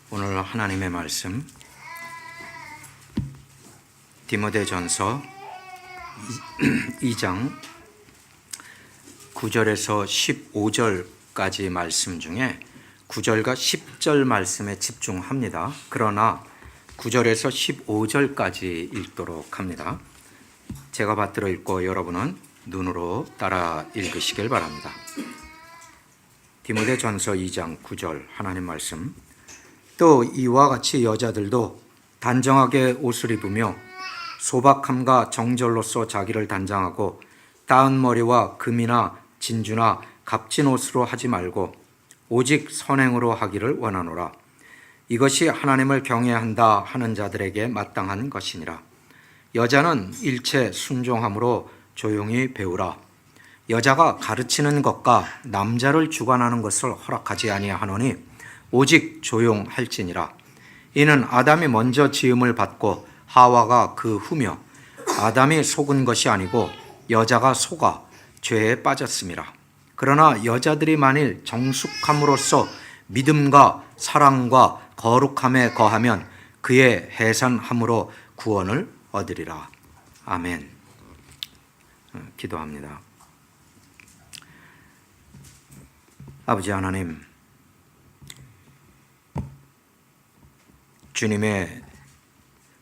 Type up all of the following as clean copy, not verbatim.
오늘 하나님의 말씀 디모데전서 2장 9절에서 15절까지 말씀 중에 9절과 10절 말씀에 집중합니다. 그러나 9절에서 15절까지 읽도록 합니다. 제가 받들어 읽고 여러분은 눈으로 따라 읽으시길 바랍니다. 디모데전서 2장 9절 하나님 말씀. 또 이와 같이 여자들도 단정하게 옷을 입으며 소박함과 정절로서 자기를 단장하고 따은 머리와 금이나 진주나 값진 옷으로 하지 말고 오직 선행으로 하기를 원하노라. 이것이 하나님을 경외한다 하는 자들에게 마땅한 것이니라. 여자는 일체 순종함으로 조용히 배우라. 여자가 가르치는 것과 남자를 주관하는 것을 허락하지 아니하노니 오직 조용할지니라. 이는 아담이 먼저 지음을 받고 하와가 그 후며 아담이 속은 것이 아니고 여자가 속아 죄에 빠졌음이라. 그러나 여자들이 만일 정숙함으로써 믿음과 사랑과 거룩함에 거하면 그의 해산함으로 구원을 얻으리라. 아멘. 기도합니다. 아버지 하나님, 주님의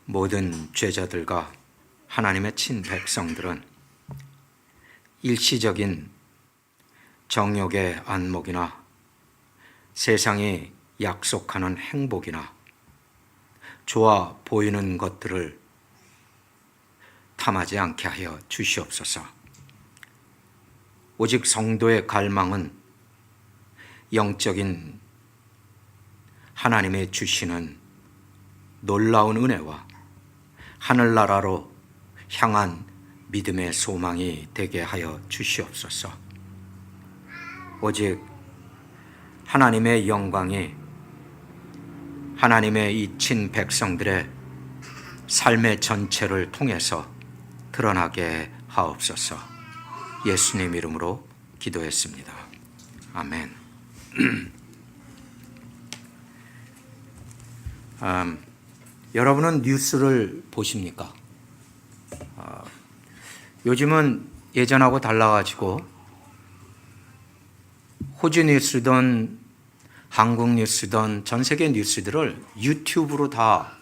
모든 죄자들과 하나님의 친백성들은 일시적인 정욕의 안목이나 세상이 약속하는 행복이나 좋아 보이는 것들을 탐하지 않게 하여 주시옵소서. 오직 성도의 갈망은 영적인 하나님의 주시는 놀라운 은혜와 하늘나라로 향한 믿음의 소망이 되게 하여 주시옵소서. 오직 하나님의 영광이 하나님의 이 친백성들의 삶의 전체를 통해서 드러나게 하옵소서. 예수님 이름으로 기도했습니다. 아멘. 여러분은 뉴스를 보십니까? 요즘은 예전하고 달라가지고 호주 뉴스든 한국 뉴스든 전 세계 뉴스들을 유튜브로 다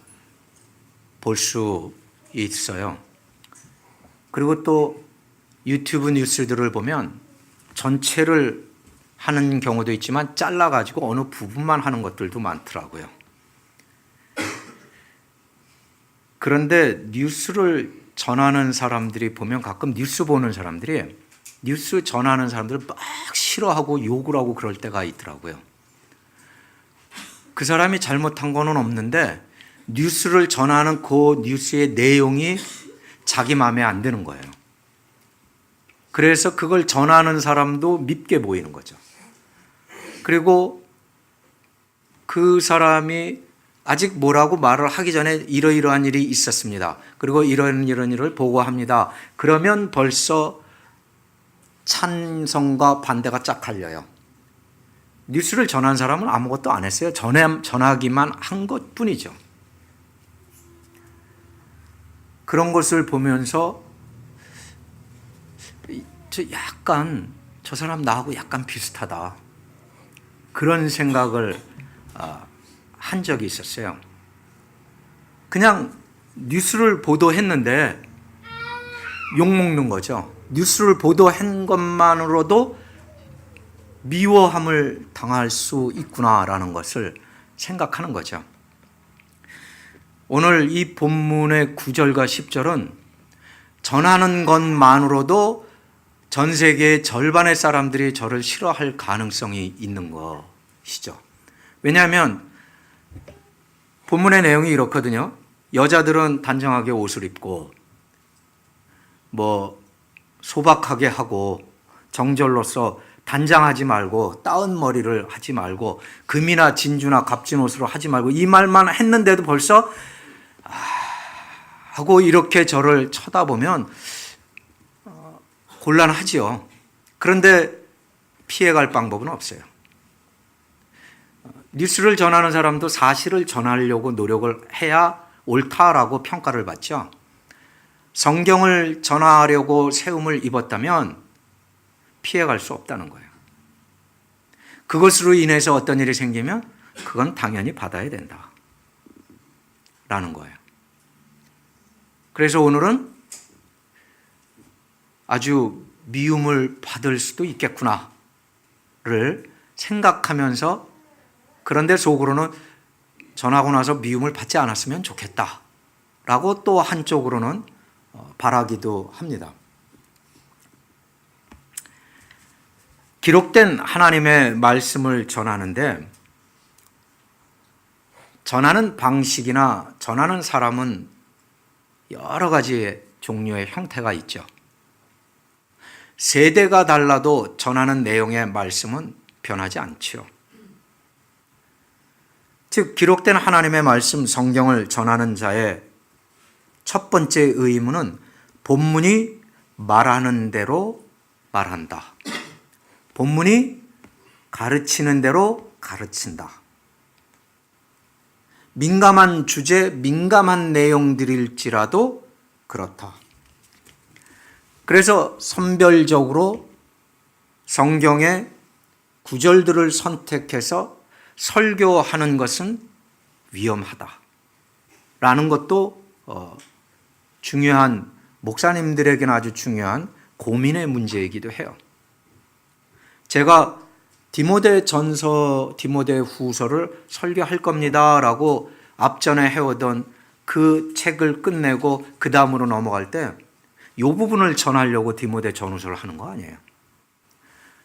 볼 수 있어요. 그리고 또 유튜브 뉴스들을 보면 전체를 하는 경우도 있지만 잘라가지고 어느 부분만 하는 것들도 많더라고요. 그런데 뉴스를 전하는 사람들이 보면 가끔 뉴스 보는 사람들이 뉴스 전하는 사람들을 막 싫어하고 욕을 하고 그럴 때가 있더라고요. 그 사람이 잘못한 거는 없는데 뉴스를 전하는 그 뉴스의 내용이 자기 마음에 안 드는 거예요. 그래서 그걸 전하는 사람도 밉게 보이는 거죠. 그리고 그 사람이 아직 뭐라고 말을 하기 전에 이러이러한 일이 있었습니다. 그리고 이런 일을 보고합니다. 그러면 벌써 찬성과 반대가 쫙 갈려요. 뉴스를 전한 사람은 아무것도 안 했어요. 전하기만 한 것뿐이죠. 그런 것을 보면서 저 사람 나하고 약간 비슷하다. 그런 생각을 한 적이 있었어요. 그냥 뉴스를 보도했는데 욕먹는 거죠. 뉴스를 보도한 것만으로도 미워함을 당할 수 있구나라는 것을 생각하는 거죠. 오늘 이 본문의 9절과 10절은 전하는 것만으로도 전 세계의 절반의 사람들이 저를 싫어할 가능성이 있는 것이죠. 왜냐하면 본문의 내용이 이렇거든요. 여자들은 단정하게 옷을 입고 소박하게 하고 정절로서 단장하지 말고 따은 머리를 하지 말고 금이나 진주나 값진 옷으로 하지 말고 이 말만 했는데도 벌써 하고 이렇게 저를 쳐다보면 곤란하지요. 그런데 피해갈 방법은 없어요. 뉴스를 전하는 사람도 사실을 전하려고 노력을 해야 옳다라고 평가를 받죠. 성경을 전하려고 세움을 입었다면 피해갈 수 없다는 거예요. 그것으로 인해서 어떤 일이 생기면 그건 당연히 받아야 된다 라는 거예요. 그래서 오늘은 아주 미움을 받을 수도 있겠구나를 생각하면서, 그런데 속으로는 전하고 나서 미움을 받지 않았으면 좋겠다라고 또 한쪽으로는 바라기도 합니다. 기록된 하나님의 말씀을 전하는데 전하는 방식이나 전하는 사람은 여러 가지 종류의 형태가 있죠. 세대가 달라도 전하는 내용의 말씀은 변하지 않죠. 즉, 기록된 하나님의 말씀 성경을 전하는 자의 첫 번째 의무는 본문이 말하는 대로 말한다. 본문이 가르치는 대로 가르친다. 민감한 주제, 민감한 내용들일지라도 그렇다. 그래서 선별적으로 성경의 구절들을 선택해서 설교하는 것은 위험하다라는 것도 중요한, 목사님들에게는 아주 중요한 고민의 문제이기도 해요. 제가 디모데전서, 디모데후서를 설교할 겁니다라고 앞전에 해오던 그 책을 끝내고 그 다음으로 넘어갈 때 이 부분을 전하려고 디모데전후서를 하는 거 아니에요.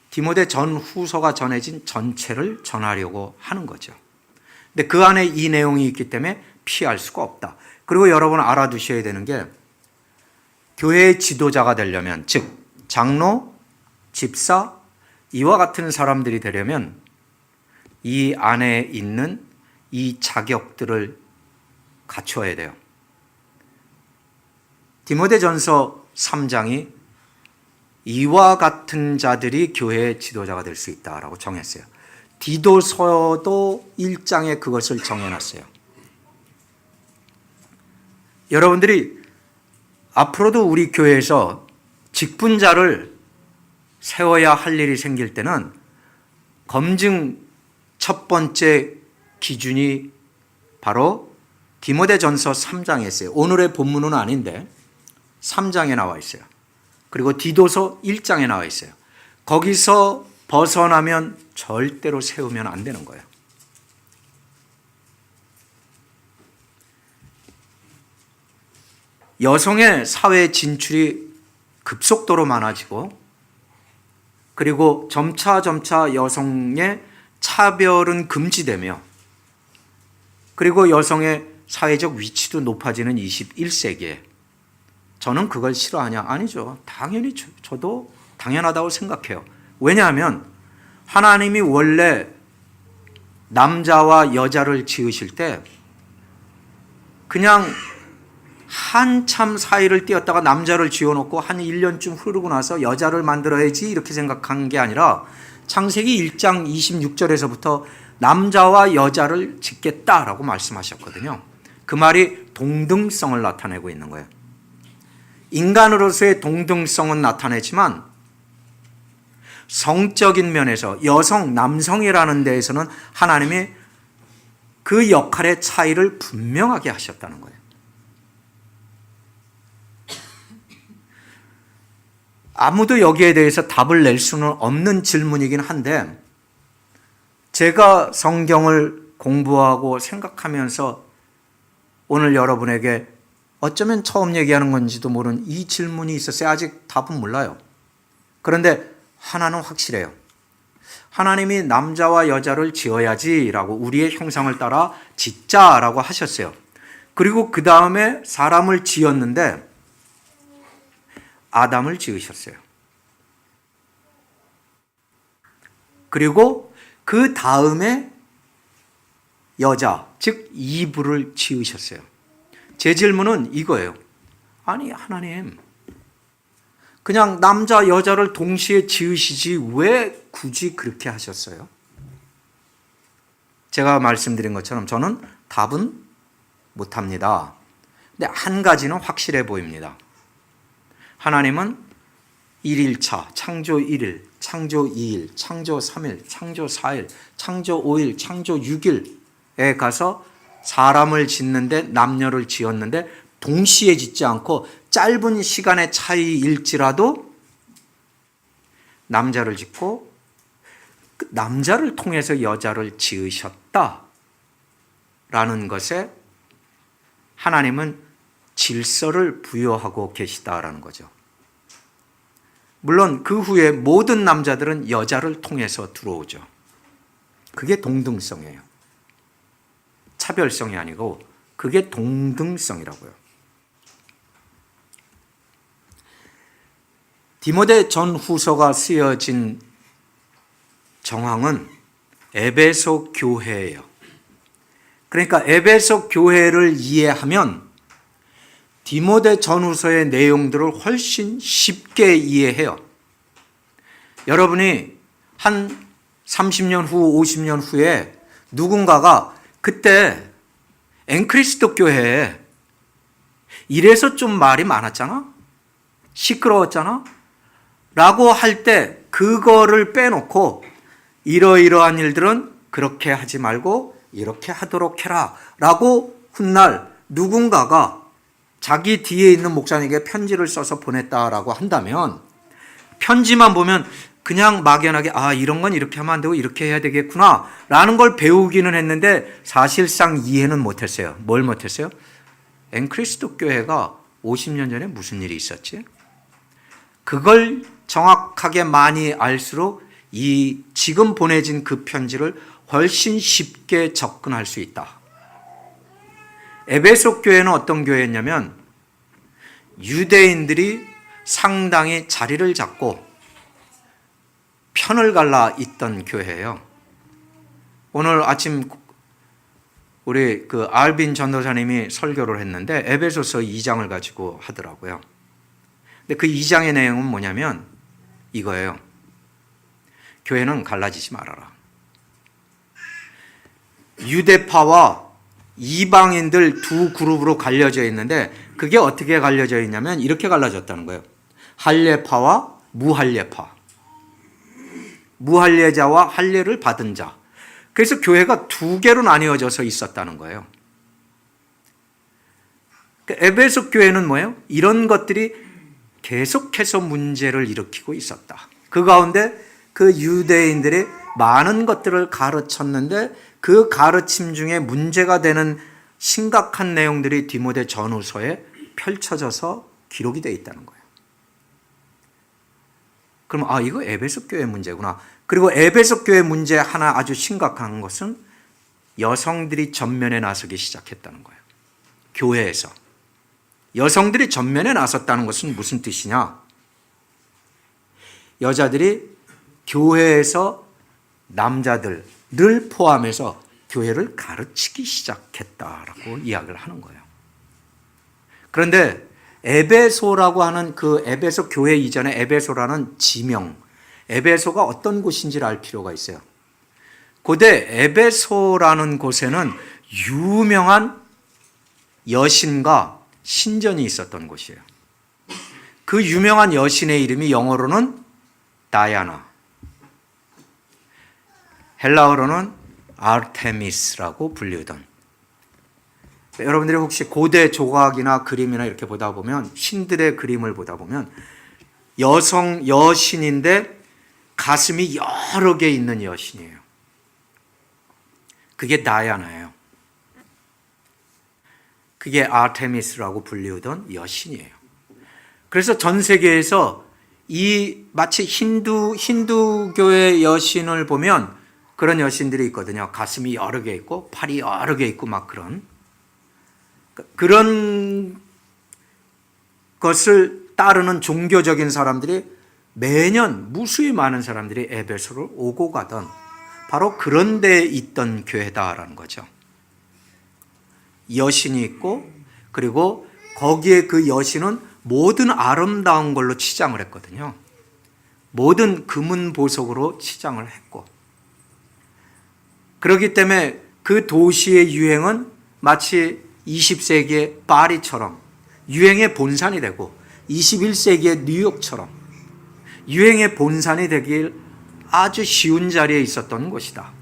디모데전후서가 전해진 전체를 전하려고 하는 거죠. 근데 그 안에 이 내용이 있기 때문에 피할 수가 없다. 그리고 여러분 알아두셔야 되는 게, 교회의 지도자가 되려면, 즉 장로, 집사, 이와 같은 사람들이 되려면 이 안에 있는 이 자격들을 갖추어야 돼요. 디모데전서 3장이 이와 같은 자들이 교회의 지도자가 될 수 있다라고 정했어요. 디도서도 1장에 그것을 정해놨어요. 여러분들이 앞으로도 우리 교회에서 직분자를 세워야 할 일이 생길 때는 검증 첫 번째 기준이 바로 디모데전서 3장에 있어요. 오늘의 본문은 아닌데 3장에 나와 있어요. 그리고 디도서 1장에 나와 있어요. 거기서 벗어나면 절대로 세우면 안 되는 거예요. 여성의 사회 진출이 급속도로 많아지고, 그리고 점차 여성의 차별은 금지되며, 그리고 여성의 사회적 위치도 높아지는 21세기에 저는 그걸 싫어하냐? 아니죠. 당연히 저도 당연하다고 생각해요. 왜냐하면 하나님이 원래 남자와 여자를 지으실 때 그냥 한참 사이를 띄었다가 남자를 지어놓고 한 1년쯤 흐르고 나서 여자를 만들어야지 이렇게 생각한 게 아니라 창세기 1장 26절에서부터 남자와 여자를 짓겠다라고 말씀하셨거든요. 그 말이 동등성을 나타내고 있는 거예요. 인간으로서의 동등성은 나타내지만 성적인 면에서 여성, 남성이라는 데에서는 하나님이 그 역할의 차이를 분명하게 하셨다는 거예요. 아무도 여기에 대해서 답을 낼 수는 없는 질문이긴 한데, 제가 성경을 공부하고 생각하면서 오늘 여러분에게 어쩌면 처음 얘기하는 건지도 모르는 이 질문이 있었어요. 아직 답은 몰라요. 그런데 하나는 확실해요. 하나님이 남자와 여자를 지어야지라고, 우리의 형상을 따라 짓자라고 하셨어요. 그리고 그 다음에 사람을 지었는데 아담을 지으셨어요. 그리고 그 다음에 여자, 즉 이브를 지으셨어요. 제 질문은 이거예요. 아니, 하나님, 그냥 남자 여자를 동시에 지으시지 왜 굳이 그렇게 하셨어요? 제가 말씀드린 것처럼 저는 답은 못합니다. 근데 한 가지는 확실해 보입니다. 하나님은 1일차, 창조 1일, 창조 2일, 창조 3일, 창조 4일, 창조 5일, 창조 6일에 가서 사람을 짓는데 남녀를 지었는데 동시에 짓지 않고 짧은 시간의 차이일지라도 남자를 짓고 남자를 통해서 여자를 지으셨다라는 것에 하나님은 질서를 부여하고 계시다라는 거죠. 물론 그 후에 모든 남자들은 여자를 통해서 들어오죠. 그게 동등성이에요. 차별성이 아니고 그게 동등성이라고요. 디모데 전후서가 쓰여진 정황은 에베소 교회예요. 그러니까 에베소 교회를 이해하면 디모데 전후서의 내용들을 훨씬 쉽게 이해해요. 여러분이 한 30년 후, 50년 후에 누군가가 그때 앵크리스도 교회에 이래서 좀 말이 많았잖아? 시끄러웠잖아? 라고 할 때 그거를 빼놓고 이러이러한 일들은 그렇게 하지 말고 이렇게 하도록 해라 라고 훗날 누군가가 자기 뒤에 있는 목사님에게 편지를 써서 보냈다라고 한다면 편지만 보면 그냥 막연하게 이런 건 이렇게 하면 안 되고 이렇게 해야 되겠구나 라는 걸 배우기는 했는데 사실상 이해는 못했어요. 뭘 못했어요? 앵크리스도 교회가 50년 전에 무슨 일이 있었지? 그걸 정확하게 많이 알수록 이 지금 보내진 그 편지를 훨씬 쉽게 접근할 수 있다. 에베소 교회는 어떤 교회였냐면 유대인들이 상당히 자리를 잡고 편을 갈라 있던 교회예요. 오늘 아침 우리 알빈 전도사님이 설교를 했는데 에베소서 2장을 가지고 하더라고요. 근데 그 2장의 내용은 뭐냐면 이거예요. 교회는 갈라지지 말아라. 유대파와 이방인들 두 그룹으로 갈려져 있는데 그게 어떻게 갈려져 있냐면 이렇게 갈라졌다는 거예요. 할례파와 무할례파. 무할례자와 할례를 받은 자. 그래서 교회가 두 개로 나뉘어져서 있었다는 거예요. 에베소 교회는 뭐예요? 이런 것들이 계속해서 문제를 일으키고 있었다. 그 가운데 그 유대인들이 많은 것들을 가르쳤는데 그 가르침 중에 문제가 되는 심각한 내용들이 디모데 전후서에 펼쳐져서 기록이 되어 있다는 거예요. 그럼 이거 에베소 교회 문제구나. 그리고 에베소 교회 문제 하나 아주 심각한 것은 여성들이 전면에 나서기 시작했다는 거예요. 교회에서. 여성들이 전면에 나섰다는 것은 무슨 뜻이냐? 여자들이 교회에서 남자들을 포함해서 교회를 가르치기 시작했다라고 이야기를 하는 거예요. 그런데 에베소라고 하는 그 에베소 교회 이전에 에베소라는 지명, 에베소가 어떤 곳인지를 알 필요가 있어요. 고대 에베소라는 곳에는 유명한 여신과 신전이 있었던 곳이에요. 그 유명한 여신의 이름이 영어로는 다이아나, 헬라어로는 아르테미스라고 불리던. 여러분들이 혹시 고대 조각이나 그림이나 이렇게 보다 보면 신들의 그림을 보다 보면 여신인데 가슴이 여러 개 있는 여신이에요. 그게 다이아나예요. 그게 아르테미스라고 불리우던 여신이에요. 그래서 전 세계에서 마치 힌두교의 여신을 보면 그런 여신들이 있거든요. 가슴이 여러 개 있고 팔이 여러 개 있고 막 그런 것을 따르는 종교적인 사람들이 매년 무수히 많은 사람들이 에베소를 오고 가던 바로 그런 데에 있던 교회다라는 거죠. 여신이 있고 그리고 거기에 그 여신은 모든 아름다운 걸로 치장을 했거든요. 모든 금은 보석으로 치장을 했고 그렇기 때문에 그 도시의 유행은 마치 20세기의 파리처럼 유행의 본산이 되고 21세기의 뉴욕처럼 유행의 본산이 되길 아주 쉬운 자리에 있었던 곳이다.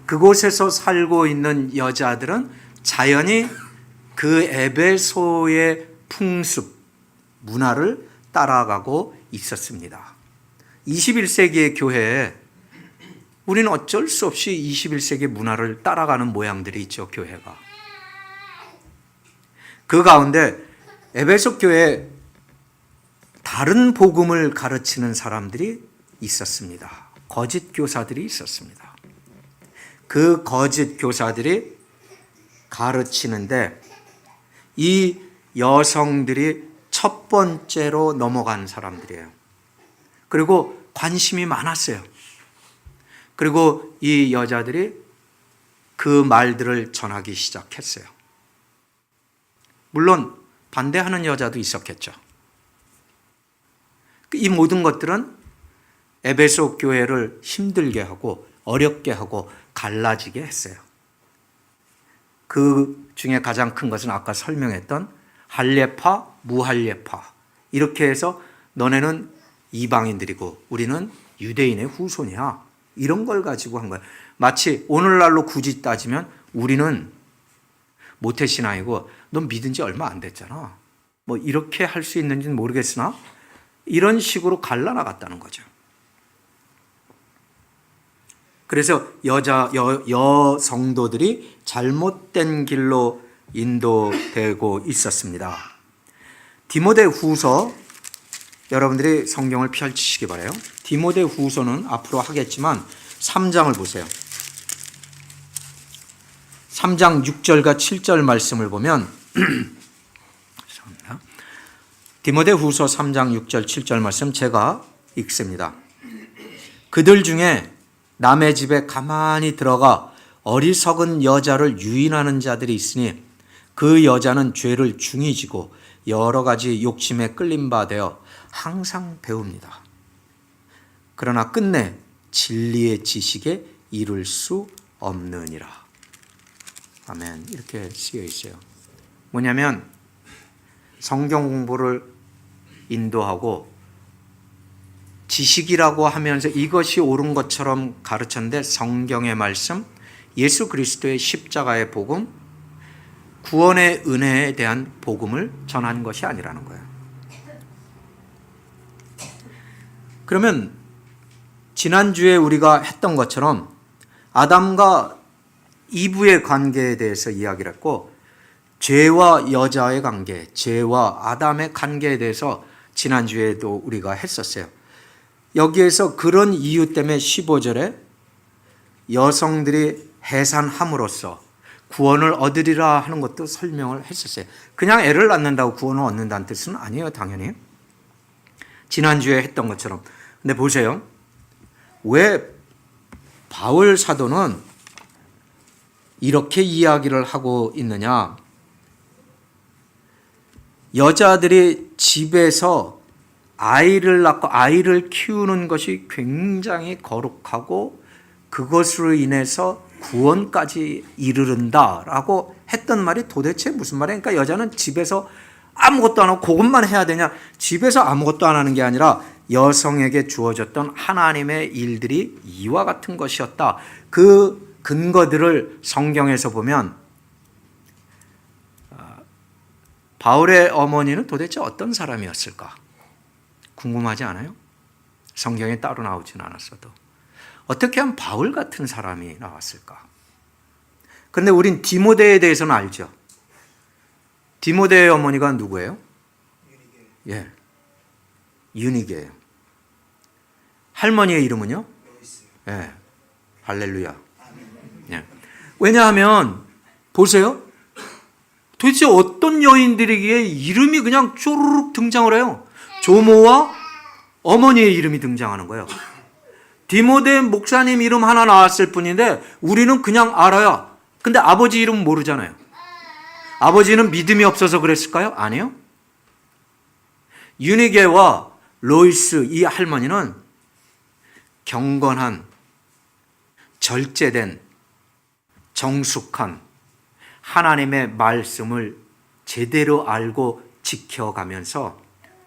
그곳에서 살고 있는 여자들은 자연히 그 에베소의 풍습, 문화를 따라가고 있었습니다. 21세기의 교회에 우리는 어쩔 수 없이 21세기 문화를 따라가는 모양들이 있죠, 교회가. 그 가운데 에베소 교회에 다른 복음을 가르치는 사람들이 있었습니다. 거짓 교사들이 있었습니다. 그 거짓 교사들이 가르치는데 이 여성들이 첫 번째로 넘어간 사람들이에요. 그리고 관심이 많았어요. 그리고 이 여자들이 그 말들을 전하기 시작했어요. 물론 반대하는 여자도 있었겠죠. 이 모든 것들은 에베소 교회를 힘들게 하고 어렵게 하고 갈라지게 했어요. 그 중에 가장 큰 것은 아까 설명했던 할례파, 무할례파 이렇게 해서 너네는 이방인들이고 우리는 유대인의 후손이야. 이런 걸 가지고 한 거예요. 마치 오늘날로 굳이 따지면 우리는 모태신앙이고 넌 믿은 지 얼마 안 됐잖아. 뭐 이렇게 할 수 있는지는 모르겠으나 이런 식으로 갈라나갔다는 거죠. 그래서 여성도들이 잘못된 길로 인도되고 있었습니다. 디모데 후서 여러분들이 성경을 펼치시기 바라요. 디모데 후서는 앞으로 하겠지만 3장을 보세요. 3장 6절과 7절 말씀을 보면 디모데 후서 3장 6절 7절 말씀 제가 읽습니다. 그들 중에 남의 집에 가만히 들어가 어리석은 여자를 유인하는 자들이 있으니 그 여자는 죄를 중히 지고 여러 가지 욕심에 끌림 바 되어 항상 배웁니다. 그러나 끝내 진리의 지식에 이룰 수 없느니라. 아멘. 이렇게 쓰여 있어요. 뭐냐면 성경 공부를 인도하고 지식이라고 하면서 이것이 옳은 것처럼 가르쳤는데 성경의 말씀, 예수 그리스도의 십자가의 복음, 구원의 은혜에 대한 복음을 전한 것이 아니라는 거예요. 그러면 지난주에 우리가 했던 것처럼 아담과 이브의 관계에 대해서 이야기를 했고 죄와 여자의 관계, 죄와 아담의 관계에 대해서 지난주에도 우리가 했었어요. 여기에서 그런 이유 때문에 15절에 여성들이 해산함으로써 구원을 얻으리라 하는 것도 설명을 했었어요. 그냥 애를 낳는다고 구원을 얻는다는 뜻은 아니에요, 당연히. 지난주에 했던 것처럼. 근데 보세요. 왜 바울 사도는 이렇게 이야기를 하고 있느냐? 여자들이 집에서 아이를 낳고 아이를 키우는 것이 굉장히 거룩하고 그것으로 인해서 구원까지 이르른다라고 했던 말이 도대체 무슨 말이에요? 그러니까 여자는 집에서 아무것도 안 하고 그것만 해야 되냐? 집에서 아무것도 안 하는 게 아니라 여성에게 주어졌던 하나님의 일들이 이와 같은 것이었다. 그 근거들을 성경에서 보면 바울의 어머니는 도대체 어떤 사람이었을까? 궁금하지 않아요? 성경에 따로 나오진 않았어도. 어떻게 하면 바울 같은 사람이 나왔을까? 그런데 우린 디모데에 대해서는 알죠. 디모데의 어머니가 누구예요? 예, 유니게예요. 할머니의 이름은요? 예, 할렐루야. 예. 왜냐하면 보세요. 도대체 어떤 여인들에게 이름이 그냥 쪼르륵 등장을 해요. 조모와 어머니의 이름이 등장하는 거예요. 디모데 목사님 이름 하나 나왔을 뿐인데 우리는 그냥 알아요. 근데 아버지 이름 모르잖아요. 아버지는 믿음이 없어서 그랬을까요? 아니요. 유니게와 로이스 이 할머니는 경건한 절제된 정숙한 하나님의 말씀을 제대로 알고 지켜가면서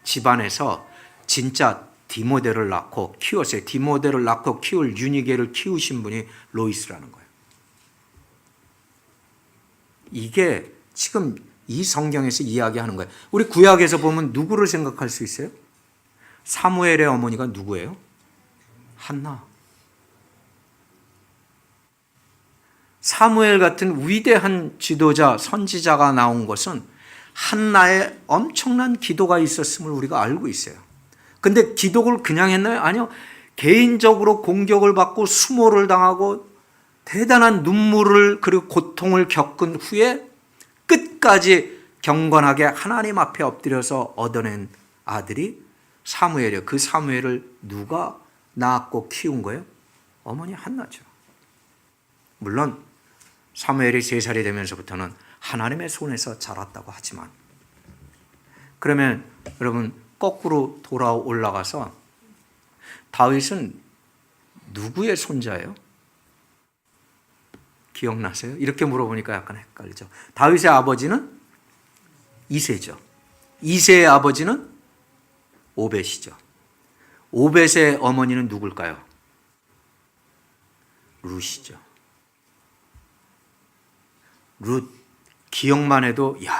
집안에서 진짜 디모데를 낳고 키웠어요. 디모데를 낳고 키울 유니게를 키우신 분이 로이스라는 거예요. 이게 지금 이 성경에서 이야기하는 거예요. 우리 구약에서 보면 누구를 생각할 수 있어요? 사무엘의 어머니가 누구예요? 한나. 사무엘 같은 위대한 지도자, 선지자가 나온 것은 한나의 엄청난 기도가 있었음을 우리가 알고 있어요. 근데 기도를 그냥 했나요? 아니요. 개인적으로 공격을 받고 수모를 당하고 대단한 눈물을 그리고 고통을 겪은 후에 끝까지 경건하게 하나님 앞에 엎드려서 얻어낸 아들이 사무엘이에요. 그 사무엘을 누가 낳았고 키운 거예요? 어머니 한나죠. 물론 사무엘이 3살이 되면서부터는 하나님의 손에서 자랐다고 하지만, 그러면 여러분 거꾸로 돌아 올라가서 다윗은 누구의 손자예요? 기억나세요? 이렇게 물어보니까 약간 헷갈리죠. 다윗의 아버지는 이새죠. 이새의 아버지는 오벳이죠. 오벳의 어머니는 누굴까요? 룻이죠. 룻, 기억만 해도 야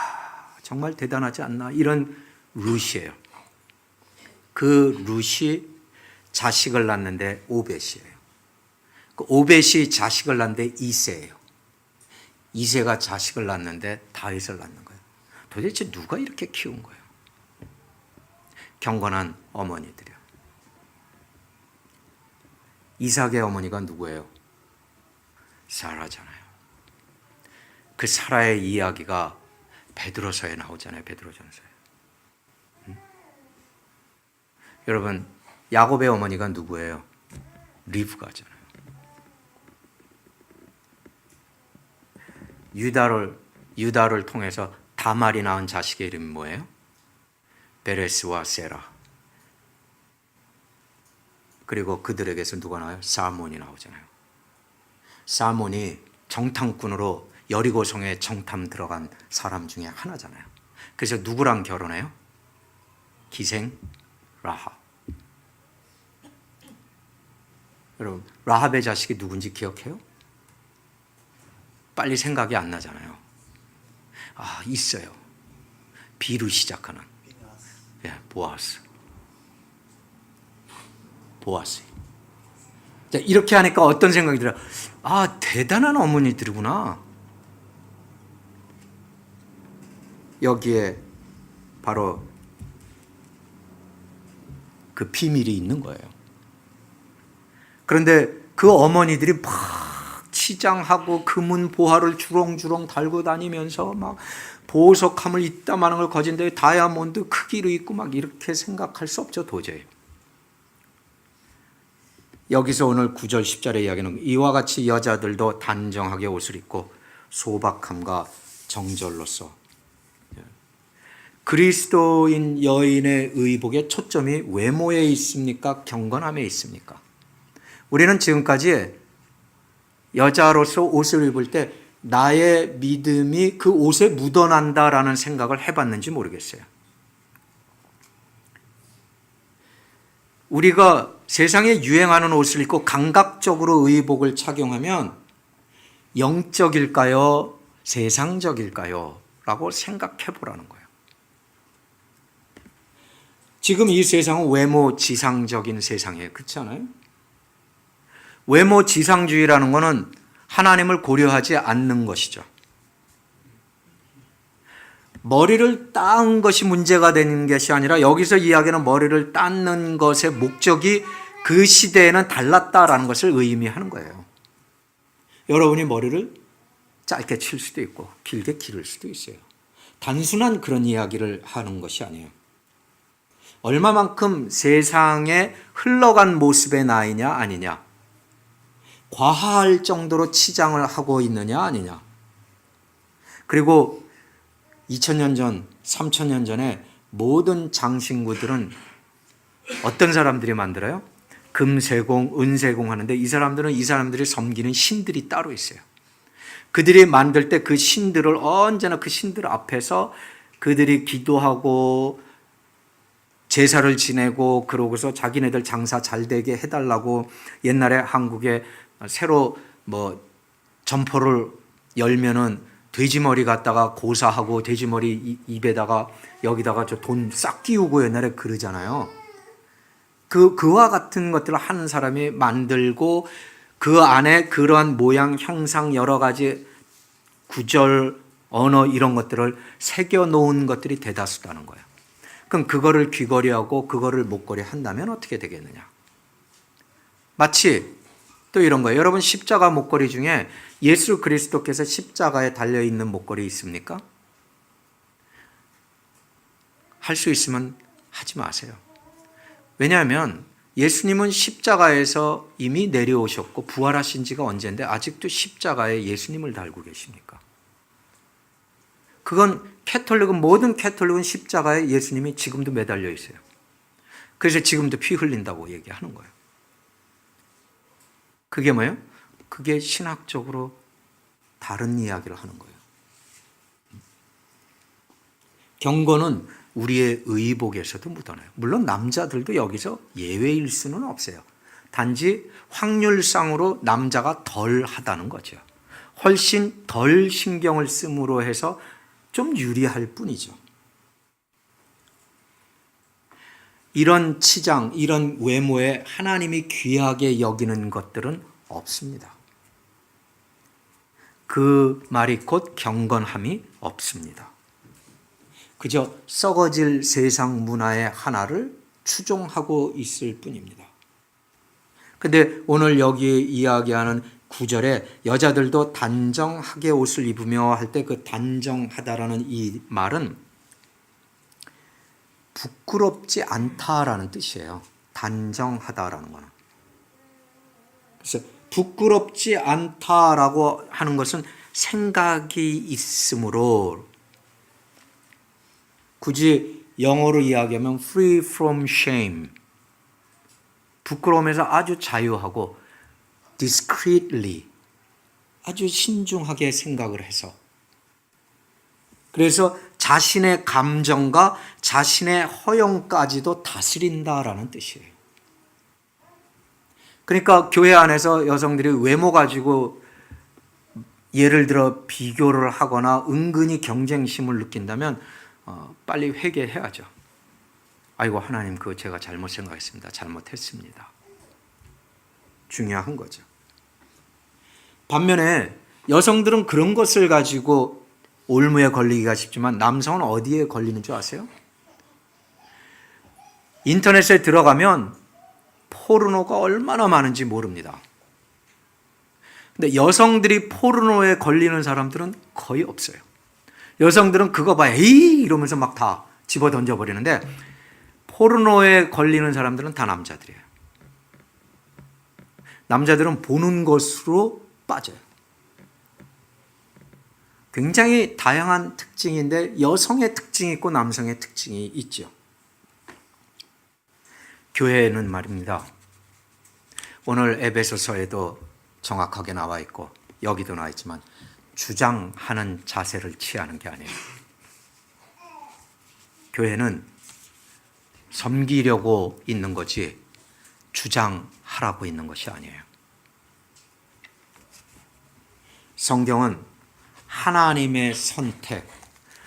정말 대단하지 않나, 이런 룻이에요. 그 룻이 자식을 낳는데 오벳이에요. 그 오벳이 자식을 낳는데 이새예요. 이새가 자식을 낳는데 다윗을 낳는 거예요. 도대체 누가 이렇게 키운 거예요? 경건한 어머니들이요. 이삭의 어머니가 누구예요? 사라잖아요. 그 사라의 이야기가 베드로서에 나오잖아요. 베드로전서에. 여러분, 야곱의 어머니가 누구예요? 리브가잖아요. 유다를 통해서 다말이 낳은 자식의 이름이 뭐예요? 베레스와 세라. 그리고 그들에게서 누가 나와요? 사몬이 나오잖아요. 사몬이 정탐꾼으로 여리고성에 정탐 들어간 사람 중에 하나잖아요. 그래서 누구랑 결혼해요? 기생 라합. 여러분, 라합의 자식이 누군지 기억해요? 빨리 생각이 안 나잖아요. 아, 있어요. B로 시작하는. 예, 보아스. 자, 이렇게 하니까 어떤 생각이 들어요? 아, 대단한 어머니들이구나. 여기에 바로 그 비밀이 있는 거예요. 그런데 그 어머니들이 막 치장하고 금은 보화를 주렁주렁 달고 다니면서 막 보석함을 이따만한 걸 거진데 다이아몬드 크기로 있고 막 이렇게 생각할 수 없죠, 도저히. 여기서 오늘 9절 10절의 이야기는 이와 같이 여자들도 단정하게 옷을 입고 소박함과 정절로서, 그리스도인 여인의 의복의 초점이 외모에 있습니까? 경건함에 있습니까? 우리는 지금까지 여자로서 옷을 입을 때 나의 믿음이 그 옷에 묻어난다라는 생각을 해봤는지 모르겠어요. 우리가 세상에 유행하는 옷을 입고 감각적으로 의복을 착용하면 영적일까요? 세상적일까요? 라고 생각해 보라는 거예요. 지금 이 세상은 외모 지상적인 세상이에요. 그렇지 않아요? 외모 지상주의라는 것은 하나님을 고려하지 않는 것이죠. 머리를 딴 것이 문제가 되는 것이 아니라 여기서 이야기하는 머리를 닦는 것의 목적이 그 시대에는 달랐다라는 것을 의미하는 거예요. 여러분이 머리를 짧게 칠 수도 있고 길게 기를 수도 있어요. 단순한 그런 이야기를 하는 것이 아니에요. 얼마만큼 세상에 흘러간 모습의 나이냐 아니냐, 과할 정도로 치장을 하고 있느냐 아니냐, 그리고 2000년 전, 3000년 전에 모든 장신구들은 어떤 사람들이 만들어요? 금세공, 은세공 하는데 이 사람들이 섬기는 신들이 따로 있어요. 그들이 만들 때 그 신들을 언제나 그 신들 앞에서 그들이 기도하고 제사를 지내고 그러고서 자기네들 장사 잘 되게 해달라고 옛날에 한국에 새로 점포를 열면은 돼지머리 갖다가 고사하고 돼지머리 입에다가 여기다가 저 돈 싹 끼우고 옛날에 그러잖아요. 그와 같은 것들을 하는 사람이 만들고 그 안에 그러한 모양, 형상, 여러 가지 구절, 언어 이런 것들을 새겨 놓은 것들이 대다수다는 거예요. 그럼 그거를 귀걸이하고 그거를 목걸이 한다면 어떻게 되겠느냐? 마치 또 이런 거예요. 여러분 십자가 목걸이 중에 예수 그리스도께서 십자가에 달려 있는 목걸이 있습니까? 할 수 있으면 하지 마세요. 왜냐하면 예수님은 십자가에서 이미 내려오셨고 부활하신 지가 언젠데 아직도 십자가에 예수님을 달고 계십니까? 그건 모든 캐톨릭은 십자가에 예수님이 지금도 매달려 있어요. 그래서 지금도 피 흘린다고 얘기하는 거예요. 그게 뭐예요? 그게 신학적으로 다른 이야기를 하는 거예요. 경건은 우리의 의복에서도 묻어나요. 물론 남자들도 여기서 예외일 수는 없어요. 단지 확률상으로 남자가 덜 하다는 거죠. 훨씬 덜 신경을 씀으로 해서 좀 유리할 뿐이죠. 이런 치장, 이런 외모에 하나님이 귀하게 여기는 것들은 없습니다. 그 말이 곧 경건함이 없습니다. 그저 썩어질 세상 문화의 하나를 추종하고 있을 뿐입니다. 근데 오늘 여기 이야기하는 9절에 여자들도 단정하게 옷을 입으며 할 때 그 단정하다라는 이 말은 부끄럽지 않다라는 뜻이에요. 단정하다라는 거는. 그래서 부끄럽지 않다라고 하는 것은 생각이 있으므로 굳이 영어로 이야기하면 free from shame. 부끄러움에서 아주 자유하고 discreetly 아주 신중하게 생각을 해서 그래서 자신의 감정과 자신의 허영까지도 다스린다라는 뜻이에요. 그러니까 교회 안에서 여성들이 외모 가지고 예를 들어 비교를 하거나 은근히 경쟁심을 느낀다면 빨리 회개해야죠. 아이고 하나님 그거 제가 잘못 생각했습니다. 잘못했습니다. 중요한 거죠. 반면에 여성들은 그런 것을 가지고 올무에 걸리기가 쉽지만 남성은 어디에 걸리는 줄 아세요? 인터넷에 들어가면 포르노가 얼마나 많은지 모릅니다. 근데 여성들이 포르노에 걸리는 사람들은 거의 없어요. 여성들은 그거 봐 에이 이러면서 막 다 집어 던져버리는데 포르노에 걸리는 사람들은 다 남자들이에요. 남자들은 보는 것으로 빠져요. 굉장히 다양한 특징인데 여성의 특징이 있고 남성의 특징이 있죠. 교회는 말입니다. 오늘 에베소서에도 정확하게 나와 있고 여기도 나와 있지만 주장하는 자세를 취하는 게 아니에요. 교회는 섬기려고 있는 거지 주장하라고 있는 것이 아니에요. 성경은 하나님의 선택,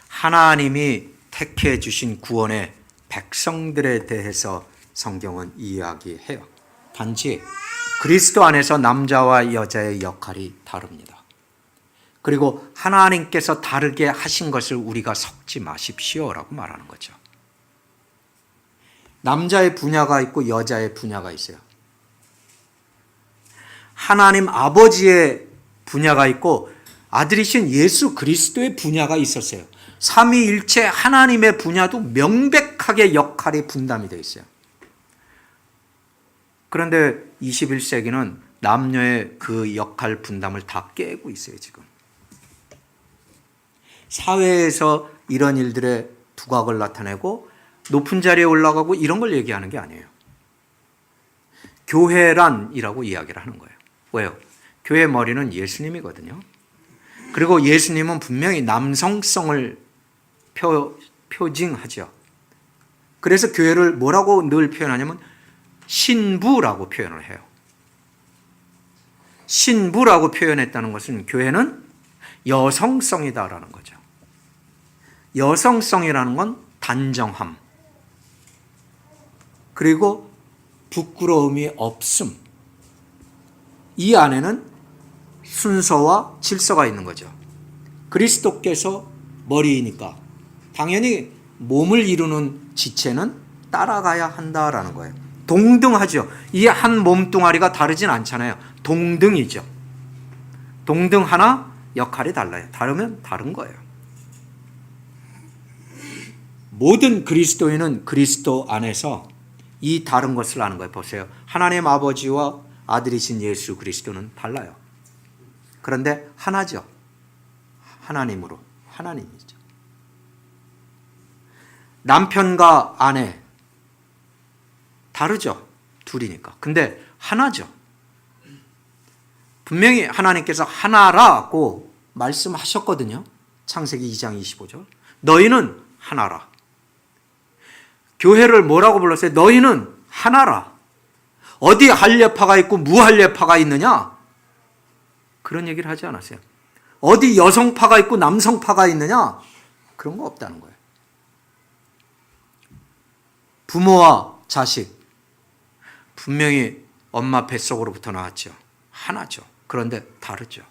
하나님이 택해 주신 구원의 백성들에 대해서 성경은 이야기해요. 단지 그리스도 안에서 남자와 여자의 역할이 다릅니다. 그리고 하나님께서 다르게 하신 것을 우리가 섞지 마십시오라고 말하는 거죠. 남자의 분야가 있고 여자의 분야가 있어요. 하나님 아버지의 분야가 있고 아들이신 예수 그리스도의 분야가 있었어요. 삼위일체 하나님의 분야도 명백하게 역할이 분담이 되어 있어요. 그런데 21세기는 남녀의 그 역할 분담을 다 깨고 있어요, 지금. 사회에서 이런 일들의 두각을 나타내고 높은 자리에 올라가고 이런 걸 얘기하는 게 아니에요. 교회란이라고 이야기를 하는 거예요. 왜요? 교회 머리는 예수님이거든요. 그리고 예수님은 분명히 남성성을 표징하죠. 그래서 교회를 뭐라고 늘 표현하냐면 신부라고 표현을 해요. 신부라고 표현했다는 것은 교회는 여성성이다라는 거죠. 여성성이라는 건 단정함, 그리고 부끄러움이 없음. 이 안에는 순서와 질서가 있는 거죠. 그리스도께서 머리이니까 당연히 몸을 이루는 지체는 따라가야 한다라는 거예요. 동등하죠. 이 한 몸뚱아리가 다르진 않잖아요. 동등이죠. 동등 하나 역할이 달라요. 다르면 다른 거예요. 모든 그리스도인은 그리스도 안에서 이 다른 것을 아는 거예요. 보세요. 하나님 아버지와 아들이신 예수 그리스도는 달라요. 그런데 하나죠. 하나님으로. 하나님이죠. 남편과 아내 다르죠. 둘이니까. 근데 하나죠. 분명히 하나님께서 하나라고 말씀하셨거든요. 창세기 2장 25절. 너희는 하나라. 교회를 뭐라고 불렀어요? 너희는 하나라. 어디 할례파가 있고 무할례파가 있느냐? 그런 얘기를 하지 않았어요. 어디 여성파가 있고 남성파가 있느냐? 그런 거 없다는 거예요. 부모와 자식 분명히 엄마 뱃속으로부터 나왔죠. 하나죠. 그런데 다르죠.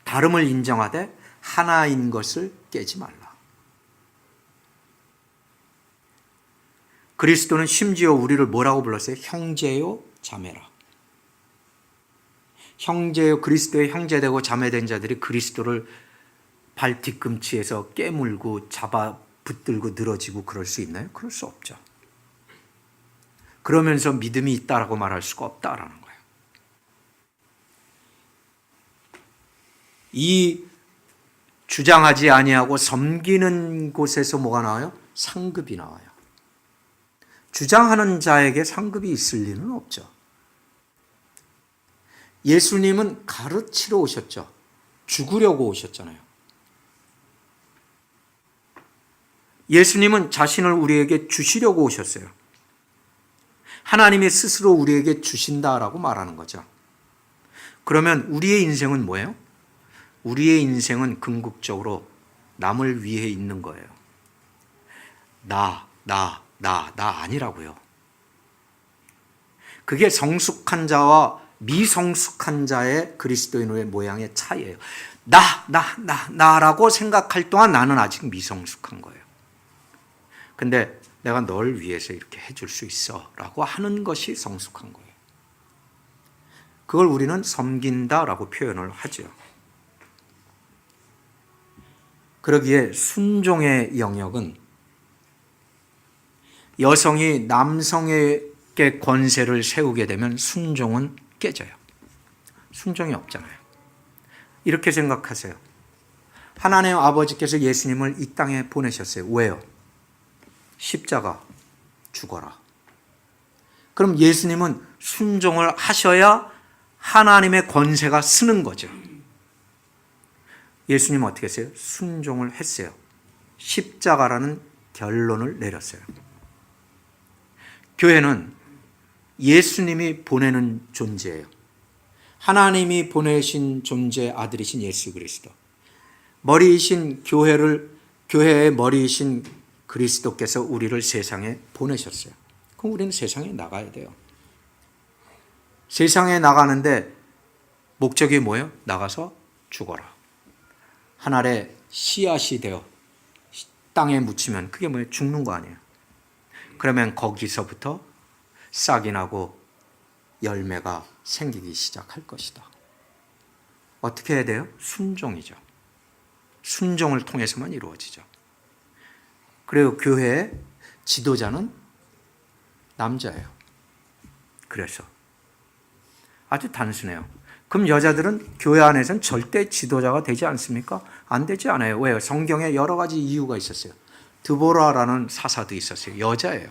다름을 인정하되 하나인 것을 깨지 말라. 그리스도는 심지어 우리를 뭐라고 불렀어요? 형제요 자매라. 형제요, 그리스도의 형제되고 자매된 자들이 그리스도를 발 뒤꿈치에서 깨물고 잡아 붙들고 늘어지고 그럴 수 있나요? 그럴 수 없죠. 그러면서 믿음이 있다라고 말할 수가 없다라는 거예요. 이 주장하지 아니하고 섬기는 곳에서 뭐가 나와요? 상급이 나와요. 주장하는 자에게 상급이 있을 리는 없죠. 예수님은 가르치러 오셨죠. 죽으려고 오셨잖아요. 예수님은 자신을 우리에게 주시려고 오셨어요. 하나님이 스스로 우리에게 주신다라고 말하는 거죠. 그러면 우리의 인생은 뭐예요? 우리의 인생은 궁극적으로 남을 위해 있는 거예요. 나 아니라고요. 그게 성숙한 자와 미성숙한 자의 그리스도인의 모양의 차이예요. 나라고 생각할 동안 나는 아직 미성숙한 거예요. 근데 내가 널 위해서 이렇게 해줄 수 있어 라고 하는 것이 성숙한 거예요. 그걸 우리는 섬긴다라고 표현을 하죠. 그러기에 순종의 영역은 여성이 남성에게 권세를 세우게 되면 순종은 깨져요. 순종이 없잖아요. 이렇게 생각하세요. 하나님 아버지께서 예수님을 이 땅에 보내셨어요. 왜요? 십자가 죽어라. 그럼 예수님은 순종을 하셔야 하나님의 권세가 쓰는 거죠. 예수님은 어떻게 했어요? 순종을 했어요. 십자가라는 결론을 내렸어요. 교회는 예수님이 보내는 존재예요. 하나님이 보내신 존재 아들이신 예수 그리스도. 머리이신 교회의 머리이신 그리스도께서 우리를 세상에 보내셨어요. 그럼 우리는 세상에 나가야 돼요. 세상에 나가는데 목적이 뭐예요? 나가서 죽어라. 하늘에 씨앗이 되어 땅에 묻히면 그게 뭐예요? 죽는 거 아니에요. 그러면 거기서부터 싹이 나고 열매가 생기기 시작할 것이다. 어떻게 해야 돼요? 순종이죠. 순종을 통해서만 이루어지죠. 그리고 교회의 지도자는 남자예요. 그래서 아주 단순해요. 그럼 여자들은 교회 안에서는 절대 지도자가 되지 않습니까? 안 되지 않아요. 왜요? 성경에 여러 가지 이유가 있었어요. 드보라라는 사사도 있었어요. 여자예요.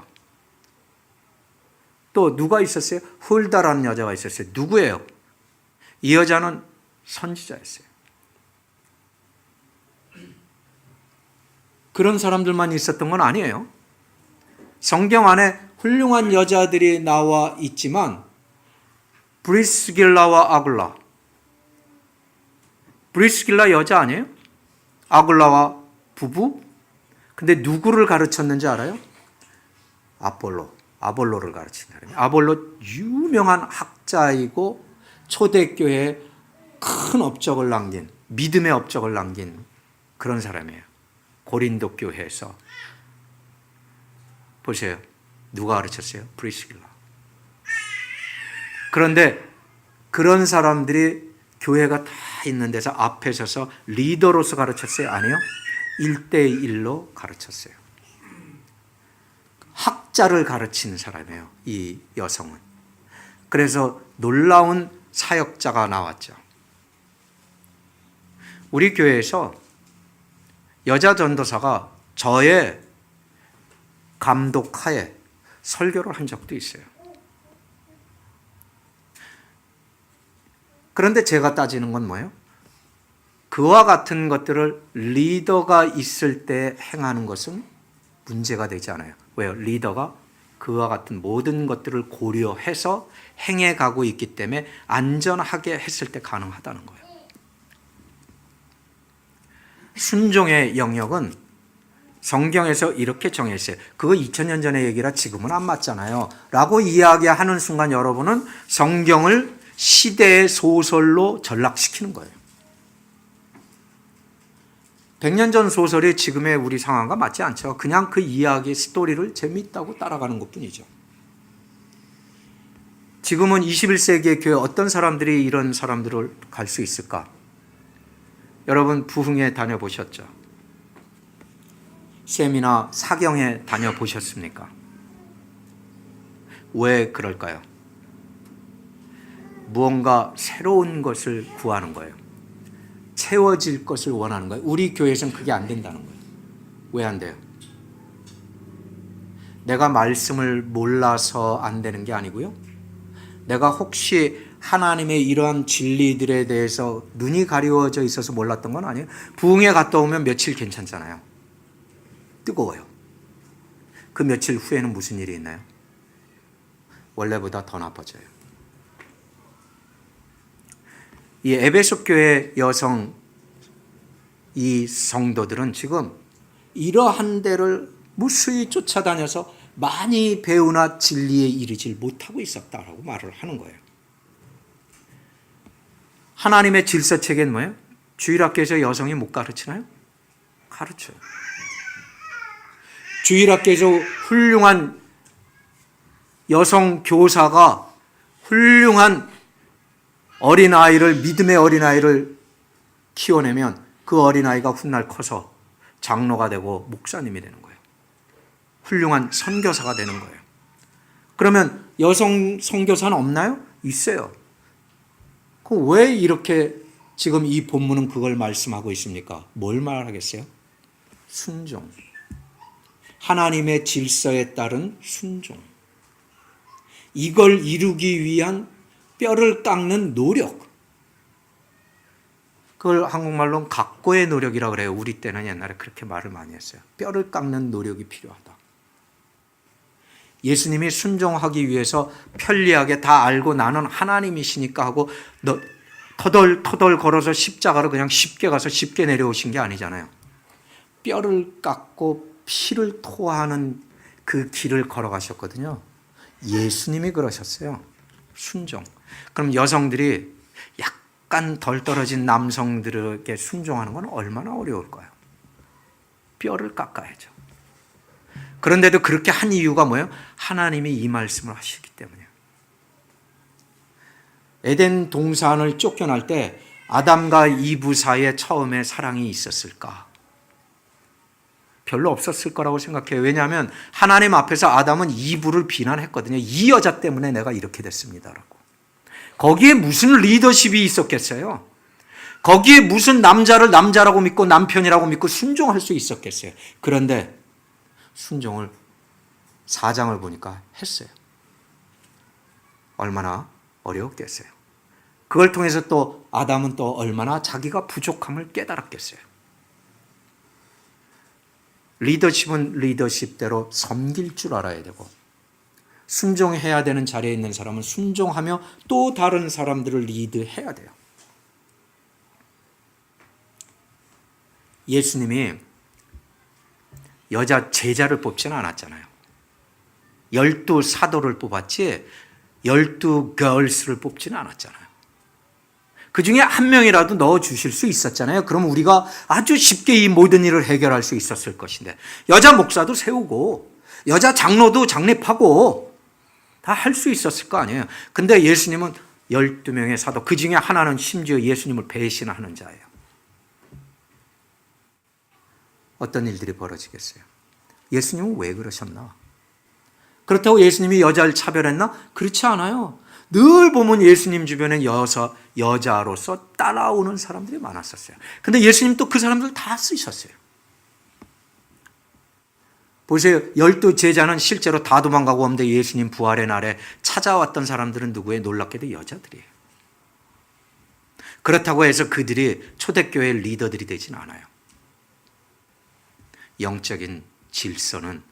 또 누가 있었어요? 훌다라는 여자가 있었어요. 누구예요? 이 여자는 선지자였어요. 그런 사람들만 있었던 건 아니에요. 성경 안에 훌륭한 여자들이 나와 있지만 브리스길라와 아굴라, 브리스길라 여자 아니에요? 아굴라와 부부? 근데 누구를 가르쳤는지 알아요? 아볼로를 가르친 사람이에요. 아볼로 유명한 학자이고 초대교회에 큰 업적을 남긴, 믿음의 업적을 남긴 그런 사람이에요. 고린도 교회에서. 보세요. 누가 가르쳤어요? 브리스길라. 그런데 그런 사람들이 교회가 다 있는 데서 앞에 서서 리더로서 가르쳤어요? 아니요. 1대1로 가르쳤어요. 학자를 가르치는 사람이에요. 이 여성은. 그래서 놀라운 사역자가 나왔죠. 우리 교회에서 여자 전도사가 저의 감독하에 설교를 한 적도 있어요. 그런데 제가 따지는 건 뭐예요? 그와 같은 것들을 리더가 있을 때 행하는 것은 문제가 되지 않아요. 왜요? 리더가 그와 같은 모든 것들을 고려해서 행해가고 있기 때문에 안전하게 했을 때 가능하다는 거예요. 순종의 영역은 성경에서 이렇게 정했어요. 그거 2000년 전의 얘기라 지금은 안 맞잖아요. 라고 이야기하는 순간 여러분은 성경을 시대의 소설로 전락시키는 거예요. 100년 전 소설이 지금의 우리 상황과 맞지 않죠. 그냥 그 이야기의 스토리를 재미있다고 따라가는 것뿐이죠. 지금은 21세기의 교회 어떤 사람들이 이런 사람들을 갈 수 있을까? 여러분 부흥회 다녀보셨죠? 세미나 사경회 다녀보셨습니까? 왜 그럴까요? 무언가 새로운 것을 구하는 거예요. 채워질 것을 원하는 거예요. 우리 교회에서는 그게 안 된다는 거예요. 왜 안 돼요? 내가 말씀을 몰라서 안 되는 게 아니고요. 내가 혹시 하나님의 이러한 진리들에 대해서 눈이 가리워져 있어서 몰랐던 건 아니에요. 부흥회 갔다 오면 며칠 괜찮잖아요. 뜨거워요. 그 며칠 후에는 무슨 일이 있나요? 원래보다 더 나빠져요. 이 에베소 교회 여성 이 성도들은 지금 이러한 데를 무수히 쫓아다녀서 많이 배우나 진리에 이르질 못하고 있었다라고 말을 하는 거예요. 하나님의 질서체계는 뭐예요? 주일학교에서 여성이 못 가르치나요? 가르쳐요. 주일학교에서 훌륭한 여성 교사가 훌륭한 어린아이를, 믿음의 어린아이를 키워내면 그 어린아이가 훗날 커서 장로가 되고 목사님이 되는 거예요. 훌륭한 선교사가 되는 거예요. 그러면 여성 선교사는 없나요? 있어요. 왜 이렇게 지금 이 본문은 그걸 말씀하고 있습니까? 뭘 말하겠어요? 순종. 하나님의 질서에 따른 순종. 이걸 이루기 위한 뼈를 깎는 노력. 그걸 한국말로는 각고의 노력이라고 그래요. 우리 때는 옛날에 그렇게 말을 많이 했어요. 뼈를 깎는 노력이 필요하다. 예수님이 순종하기 위해서 편리하게 다 알고 나는 하나님이시니까 하고 터덜 걸어서 십자가로 그냥 쉽게 가서 쉽게 내려오신 게 아니잖아요. 뼈를 깎고 피를 토하는 그 길을 걸어가셨거든요. 예수님이 그러셨어요. 순종. 그럼 여성들이 약간 덜 떨어진 남성들에게 순종하는 건 얼마나 어려울까요? 뼈를 깎아야죠. 그런데도 그렇게 한 이유가 뭐예요? 하나님이 이 말씀을 하시기 때문이에요. 에덴 동산을 쫓겨날 때 아담과 이브 사이에 처음에 사랑이 있었을까? 별로 없었을 거라고 생각해요. 왜냐하면 하나님 앞에서 아담은 이브를 비난했거든요. 이 여자 때문에 내가 이렇게 됐습니다라고. 거기에 무슨 리더십이 있었겠어요? 거기에 무슨 남자를 남자라고 믿고 남편이라고 믿고 순종할 수 있었겠어요? 그런데 순종을 4장을 보니까 했어요. 얼마나 어려웠겠어요. 그걸 통해서 또 아담은 또 얼마나 자기가 부족함을 깨달았겠어요. 리더십은 리더십대로 섬길 줄 알아야 되고, 순종해야 되는 자리에 있는 사람은 순종하며 또 다른 사람들을 리드해야 돼요. 예수님이 여자 제자를 뽑지는 않았잖아요. 12 사도를 뽑았지 12 걸스를 뽑지는 않았잖아요. 그 중에 한 명이라도 넣어주실 수 있었잖아요. 그럼 우리가 아주 쉽게 이 모든 일을 해결할 수 있었을 것인데, 여자 목사도 세우고 여자 장로도 장립하고 다 할 수 있었을 거 아니에요. 근데 예수님은 12명의 사도, 그 중에 하나는 심지어 예수님을 배신하는 자예요. 어떤 일들이 벌어지겠어요? 예수님은 왜 그러셨나? 그렇다고 예수님이 여자를 차별했나? 그렇지 않아요. 늘 보면 예수님 주변에 여자로서 따라오는 사람들이 많았었어요. 근데 예수님 또 그 사람들 다 쓰셨어요. 보세요. 12 제자는 실제로 다 도망가고 없는데 예수님 부활의 날에 찾아왔던 사람들은 누구예요? 놀랍게도 여자들이에요. 그렇다고 해서 그들이 초대교회 리더들이 되진 않아요. 영적인 질서는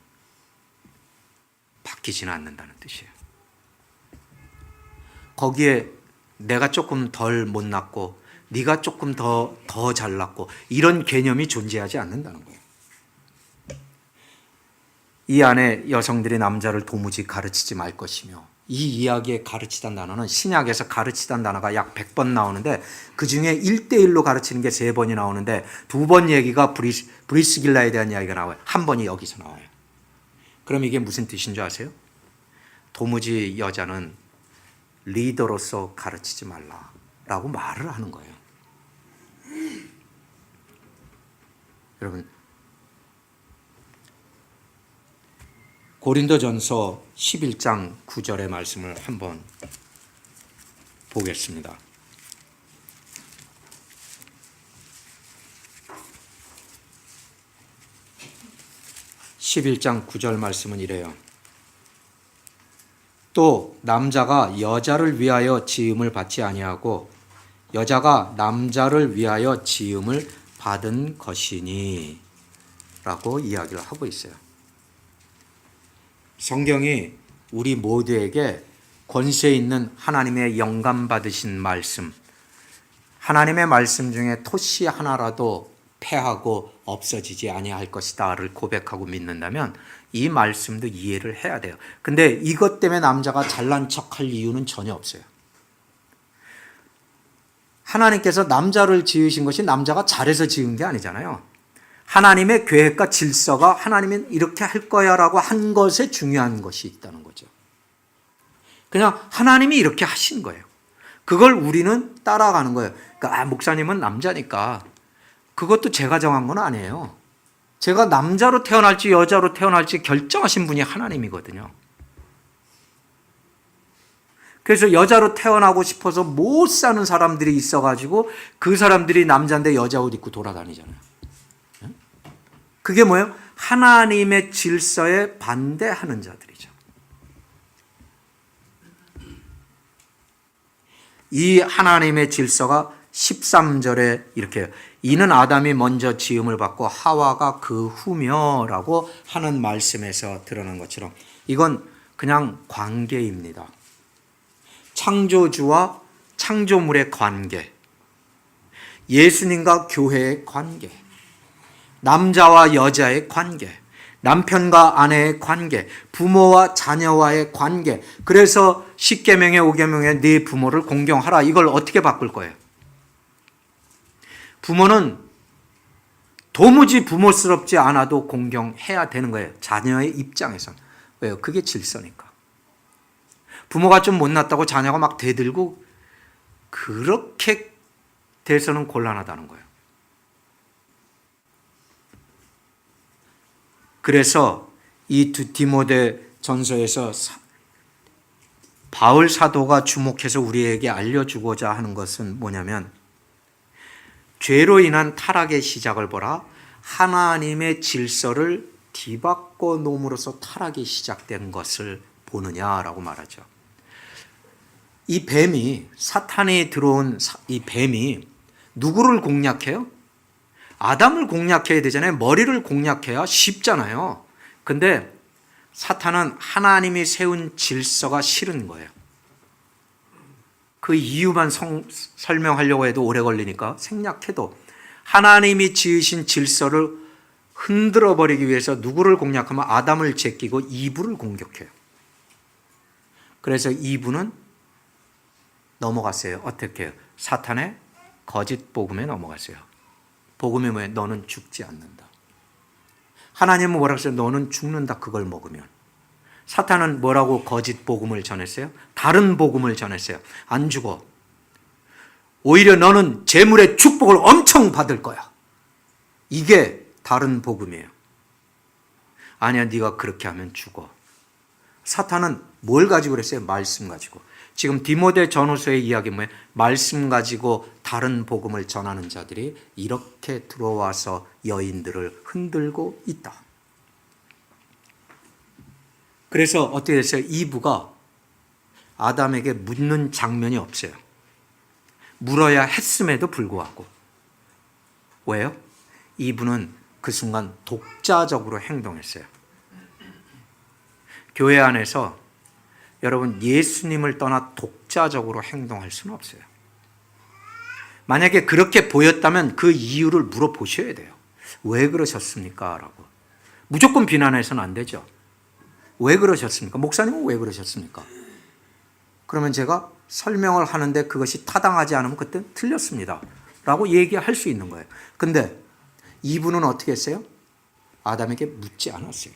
바뀌지는 않는다는 뜻이에요. 거기에 내가 조금 덜 못났고 네가 조금 더 잘났고 이런 개념이 존재하지 않는다는 거예요. 이 안에 여성들이 남자를 도무지 가르치지 말 것이며, 이 이야기에 가르치다는 단어는 신약에서 가르치다는 단어가 약 100번 나오는데 그 중에 1:1로 가르치는 게 3번이 나오는데 2번 얘기가 브리스길라에 대한 이야기가 나와요. 1번이 여기서 나와요. 그럼 이게 무슨 뜻인 줄 아세요? 도무지 여자는 리더로서 가르치지 말라라고 말을 하는 거예요. 여러분, 고린도전서 11장 9절의 말씀을 한번 보겠습니다. (11장 9절) 말씀은 이래요. 또 남자가 여자를 위하여 지음을 받지 아니하고 여자가 남자를 위하여 지음을 받은 것이니 라고 이야기를 하고 있어요. 성경이 우리 모두에게 권세 있는 하나님의 영감 받으신 말씀, 하나님의 말씀 중에 토시 하나라도 패하고 없어지지 아니할 것이다를 고백하고 믿는다면 이 말씀도 이해를 해야 돼요. 근데 이것 때문에 남자가 잘난 척할 이유는 전혀 없어요. 하나님께서 남자를 지으신 것이 남자가 잘해서 지은 게 아니잖아요. 하나님의 계획과 질서가 하나님은 이렇게 할 거야 라고 한 것에 중요한 것이 있다는 거죠. 그냥 하나님이 이렇게 하신 거예요. 그걸 우리는 따라가는 거예요. 그러니까 목사님은 남자니까 그것도 제가 정한 건 아니에요. 제가 남자로 태어날지 여자로 태어날지 결정하신 분이 하나님이거든요. 그래서 여자로 태어나고 싶어서 못 사는 사람들이 있어가지고 그 사람들이 남자인데 여자 옷 입고 돌아다니잖아요. 그게 뭐예요? 하나님의 질서에 반대하는 자들이죠. 이 하나님의 질서가 13절에 이렇게 이는 아담이 먼저 지음을 받고 하와가 그 후며라고 하는 말씀에서 드러난 것처럼 이건 그냥 관계입니다. 창조주와 창조물의 관계, 예수님과 교회의 관계, 남자와 여자의 관계, 남편과 아내의 관계, 부모와 자녀와의 관계. 그래서 10계명에 5계명에 네 부모를 공경하라. 이걸 어떻게 바꿀 거예요? 부모는 도무지 부모스럽지 않아도 공경해야 되는 거예요. 자녀의 입장에선. 왜요? 그게 질서니까. 부모가 좀 못났다고 자녀가 막 대들고 그렇게 돼서는 곤란하다는 거예요. 그래서 이 디모데 전서에서 바울 사도가 주목해서 우리에게 알려주고자 하는 것은 뭐냐면, 죄로 인한 타락의 시작을 보라. 하나님의 질서를 뒤바꿔 놓음으로써 타락이 시작된 것을 보느냐라고 말하죠. 이 뱀이, 사탄이 들어온 이 뱀이 누구를 공략해요? 아담을 공략해야 되잖아요. 머리를 공략해야 쉽잖아요. 근데 사탄은 하나님이 세운 질서가 싫은 거예요. 그 이유만 설명하려고 해도 오래 걸리니까 생략해도 하나님이 지으신 질서를 흔들어 버리기 위해서 누구를 공략하면 아담을 제끼고 이브를 공격해요. 그래서 이브는 넘어갔어요. 어떻게 해요? 사탄의 거짓 복음에 넘어갔어요. 복음이 뭐예요? 너는 죽지 않는다. 하나님은 뭐라고 했어요? 너는 죽는다. 그걸 먹으면. 사탄은 뭐라고 거짓 복음을 전했어요? 다른 복음을 전했어요. 안 죽어. 오히려 너는 재물의 축복을 엄청 받을 거야. 이게 다른 복음이에요. 아니야, 네가 그렇게 하면 죽어. 사탄은 뭘 가지고 그랬어요? 말씀 가지고. 지금 디모데 전후서의 이야기는 뭐예요? 말씀 가지고 다른 복음을 전하는 자들이 이렇게 들어와서 여인들을 흔들고 있다. 그래서 어떻게 됐어요? 이브가 아담에게 묻는 장면이 없어요. 물어야 했음에도 불구하고. 왜요? 이브는 그 순간 독자적으로 행동했어요. 교회 안에서 여러분 예수님을 떠나 독자적으로 행동할 수는 없어요. 만약에 그렇게 보였다면 그 이유를 물어보셔야 돼요. 왜 그러셨습니까? 라고. 무조건 비난해서는 안 되죠. 왜 그러셨습니까? 목사님은 왜 그러셨습니까? 그러면 제가 설명을 하는데 그것이 타당하지 않으면 그때 틀렸습니다. 라고 얘기할 수 있는 거예요. 근데 이분은 어떻게 했어요? 아담에게 묻지 않았어요.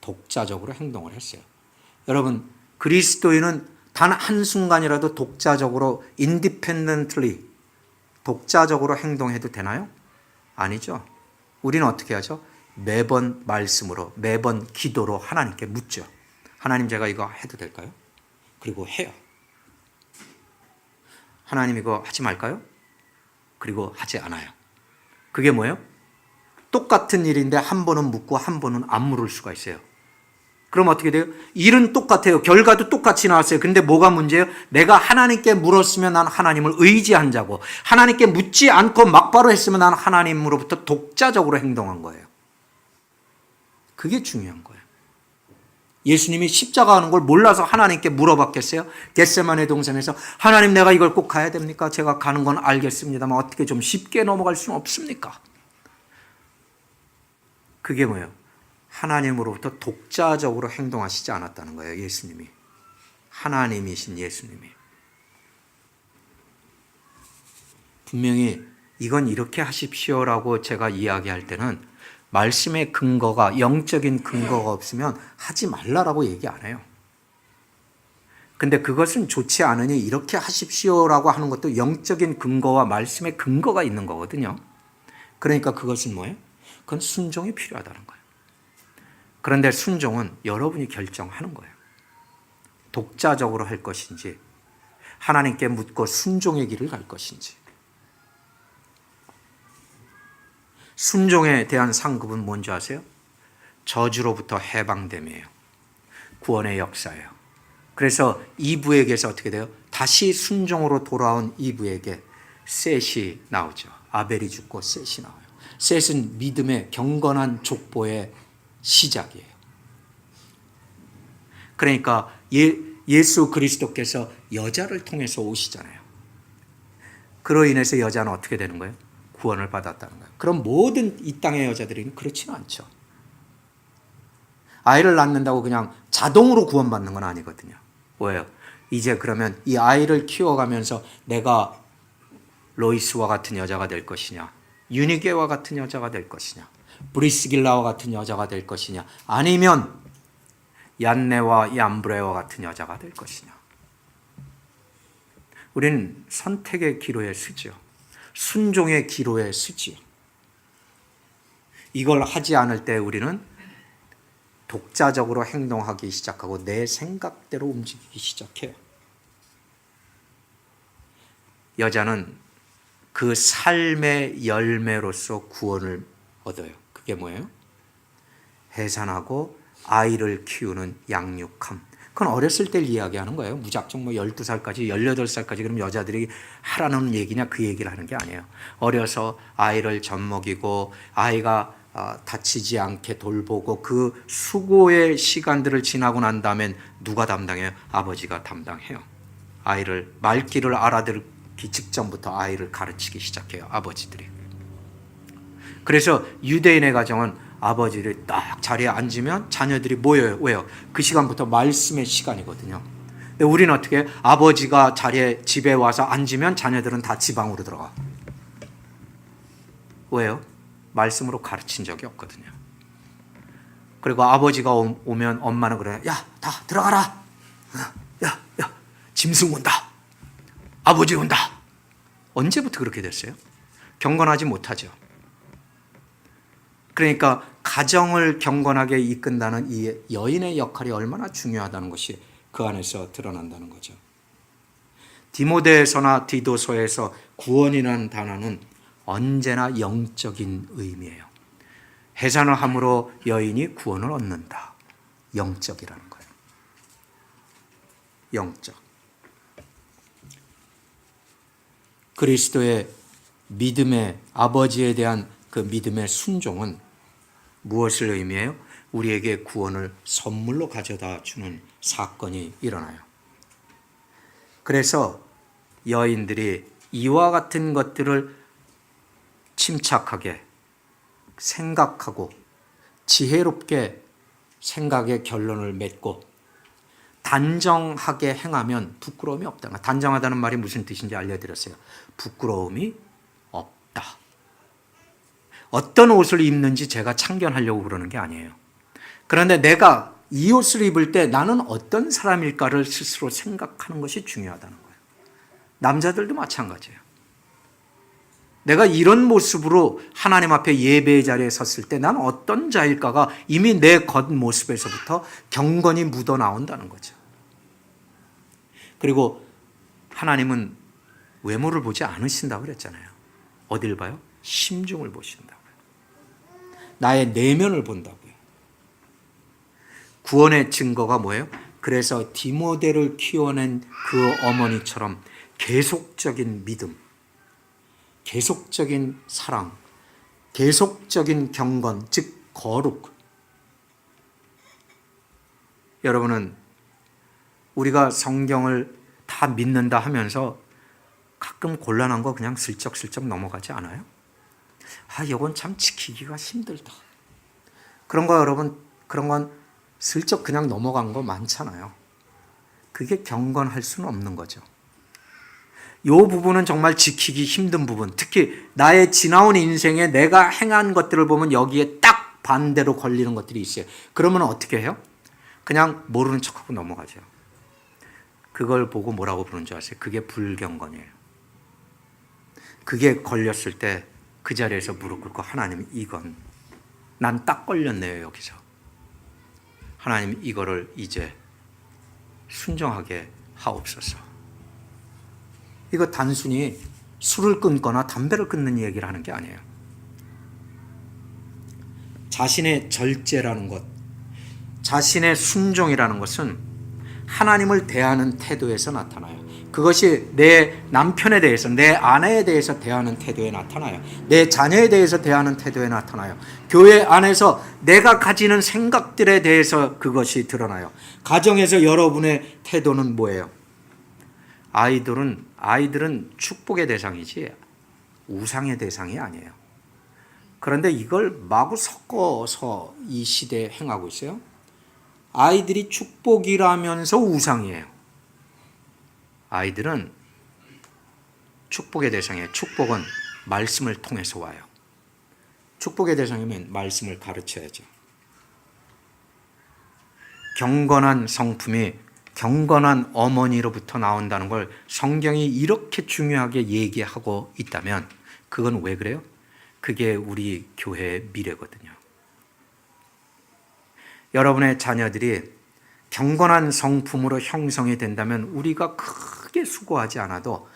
독자적으로 행동을 했어요. 여러분, 그리스도인은 단 한순간이라도 독자적으로 independently 독자적으로 행동해도 되나요? 아니죠. 우리는 어떻게 하죠? 매번 말씀으로, 매번 기도로 하나님께 묻죠. 하나님, 제가 이거 해도 될까요? 그리고 해요. 하나님, 이거 하지 말까요? 그리고 하지 않아요. 그게 뭐예요? 똑같은 일인데 한 번은 묻고 한 번은 안 물을 수가 있어요. 그럼 어떻게 돼요? 일은 똑같아요. 결과도 똑같이 나왔어요. 근데 뭐가 문제예요? 내가 하나님께 물었으면 난 하나님을 의지한 자고, 하나님께 묻지 않고 막바로 했으면 난 하나님으로부터 독자적으로 행동한 거예요. 그게 중요한 거예요. 예수님이 십자가 하는 걸 몰라서 하나님께 물어봤겠어요? 겟세마네 동산에서 하나님, 내가 이걸 꼭 가야 됩니까? 제가 가는 건 알겠습니다만 어떻게 좀 쉽게 넘어갈 수는 없습니까? 그게 뭐예요? 하나님으로부터 독자적으로 행동하시지 않았다는 거예요. 예수님이. 하나님이신 예수님이. 분명히 이건 이렇게 하십시오라고 제가 이야기할 때는 말씀의 근거가, 영적인 근거가 없으면 하지 말라라고 얘기 안 해요. 근데 그것은 좋지 않으니 이렇게 하십시오라고 하는 것도 영적인 근거와 말씀의 근거가 있는 거거든요. 그러니까 그것은 뭐예요? 그건 순종이 필요하다는 거예요. 그런데 순종은 여러분이 결정하는 거예요. 독자적으로 할 것인지, 하나님께 묻고 순종의 길을 갈 것인지. 순종에 대한 상급은 뭔지 아세요? 저주로부터 해방됨이에요. 구원의 역사예요. 그래서 이브에게서 어떻게 돼요? 다시 순종으로 돌아온 이브에게 셋이 나오죠. 아벨이 죽고 셋이 나와요. 셋은 믿음의 경건한 족보의 시작이에요. 그러니까 예수 그리스도께서 여자를 통해서 오시잖아요. 그로 인해서 여자는 어떻게 되는 거예요? 구원을 받았다는 거예요. 그럼 모든 이 땅의 여자들은 그렇지는 않죠. 아이를 낳는다고 그냥 자동으로 구원받는 건 아니거든요. 왜요? 이제 그러면 이 아이를 키워가면서 내가 로이스와 같은 여자가 될 것이냐, 유니게와 같은 여자가 될 것이냐, 브리스길라와 같은 여자가 될 것이냐, 아니면 얀네와 얀브레와 같은 여자가 될 것이냐. 우리는 선택의 기로에 서죠. 순종의 기로에 서지요. 이걸 하지 않을 때 우리는 독자적으로 행동하기 시작하고 내 생각대로 움직이기 시작해요. 여자는 그 삶의 열매로서 구원을 얻어요. 그게 뭐예요? 해산하고 아이를 키우는 양육함. 그건 어렸을 때 이야기하는 거예요. 무작정 뭐 12살까지 18살까지 그럼 여자들이 하라는 얘기냐 그 얘기를 하는 게 아니에요. 어려서 아이를 젖먹이고 아이가 다치지 않게 돌보고 그 수고의 시간들을 지나고 난 다음엔 누가 담당해요? 아버지가 담당해요. 아이를 말귀를 알아듣기 직전부터 아이를 가르치기 시작해요. 아버지들이. 그래서 유대인의 가정은 아버지를 딱 자리에 앉으면 자녀들이 모여요. 왜요? 그 시간부터 말씀의 시간이거든요. 근데 우리는 어떻게 해요? 아버지가 집에 와서 앉으면 자녀들은 다 지방으로 들어가. 왜요? 말씀으로 가르친 적이 없거든요. 그리고 아버지가 오면 엄마는 그래요. 야, 다 들어가라. 야, 짐승 온다. 아버지 온다. 언제부터 그렇게 됐어요? 경건하지 못하죠. 그러니까 가정을 경건하게 이끈다는 이 여인의 역할이 얼마나 중요하다는 것이 그 안에서 드러난다는 거죠. 디모데에서나 디도서에서 구원이라는 단어는 언제나 영적인 의미예요. 해산을 함으로 여인이 구원을 얻는다. 영적이라는 거예요. 영적. 그리스도의 믿음의 아버지에 대한 그 믿음의 순종은 무엇을 의미해요? 우리에게 구원을 선물로 가져다 주는 사건이 일어나요. 그래서 여인들이 이와 같은 것들을 침착하게 생각하고 지혜롭게 생각의 결론을 맺고 단정하게 행하면 부끄러움이 없다. 단정하다는 말이 무슨 뜻인지 알려드렸어요. 부끄러움이 없다. 어떤 옷을 입는지 제가 참견하려고 그러는 게 아니에요. 그런데 내가 이 옷을 입을 때 나는 어떤 사람일까를 스스로 생각하는 것이 중요하다는 거예요. 남자들도 마찬가지예요. 내가 이런 모습으로 하나님 앞에 예배의 자리에 섰을 때 나는 어떤 자일까가 이미 내 겉모습에서부터 경건이 묻어나온다는 거죠. 그리고 하나님은 외모를 보지 않으신다고 그랬잖아요. 어딜 봐요? 심중을 보신다고요. 나의 내면을 본다고요. 구원의 증거가 뭐예요? 그래서 디모데를 키워낸 그 어머니처럼 계속적인 믿음, 계속적인 사랑, 계속적인 경건, 즉 거룩. 여러분은 우리가 성경을 다 믿는다 하면서 가끔 곤란한 거 그냥 슬쩍슬쩍 넘어가지 않아요? 이건 참 지키기가 힘들다. 그런 거 여러분, 그런 건 슬쩍 그냥 넘어간 거 많잖아요. 그게 경건할 수는 없는 거죠. 이 부분은 정말 지키기 힘든 부분, 특히 나의 지나온 인생에 내가 행한 것들을 보면 여기에 딱 반대로 걸리는 것들이 있어요. 그러면 어떻게 해요? 그냥 모르는 척하고 넘어가죠. 그걸 보고 뭐라고 부르는 줄 아세요? 그게 불경건이에요. 그게 걸렸을 때 그 자리에서 무릎 꿇고 하나님, 이건 난 딱 걸렸네요. 여기서 하나님, 이거를 이제 순종하게 하옵소서. 이거 단순히 술을 끊거나 담배를 끊는 얘기를 하는 게 아니에요. 자신의 절제라는 것, 자신의 순종이라는 것은 하나님을 대하는 태도에서 나타나요. 그것이 내 남편에 대해서, 내 아내에 대해서 대하는 태도에 나타나요. 내 자녀에 대해서 대하는 태도에 나타나요. 교회 안에서 내가 가지는 생각들에 대해서 그것이 드러나요. 가정에서 여러분의 태도는 뭐예요? 아이들은 축복의 대상이지 우상의 대상이 아니에요. 그런데 이걸 마구 섞어서 이 시대에 행하고 있어요. 아이들이 축복이라면서 우상이에요. 아이들은 축복의 대상이에요. 축복은 말씀을 통해서 와요. 축복의 대상이면 말씀을 가르쳐야죠. 경건한 성품이 경건한 어머니로부터 나온다는 걸 성경이 이렇게 중요하게 얘기하고 있다면 그건 왜 그래요? 그게 우리 교회의 미래거든요. 여러분의 자녀들이 경건한 성품으로 형성이 된다면 우리가 크게 수고하지 않아도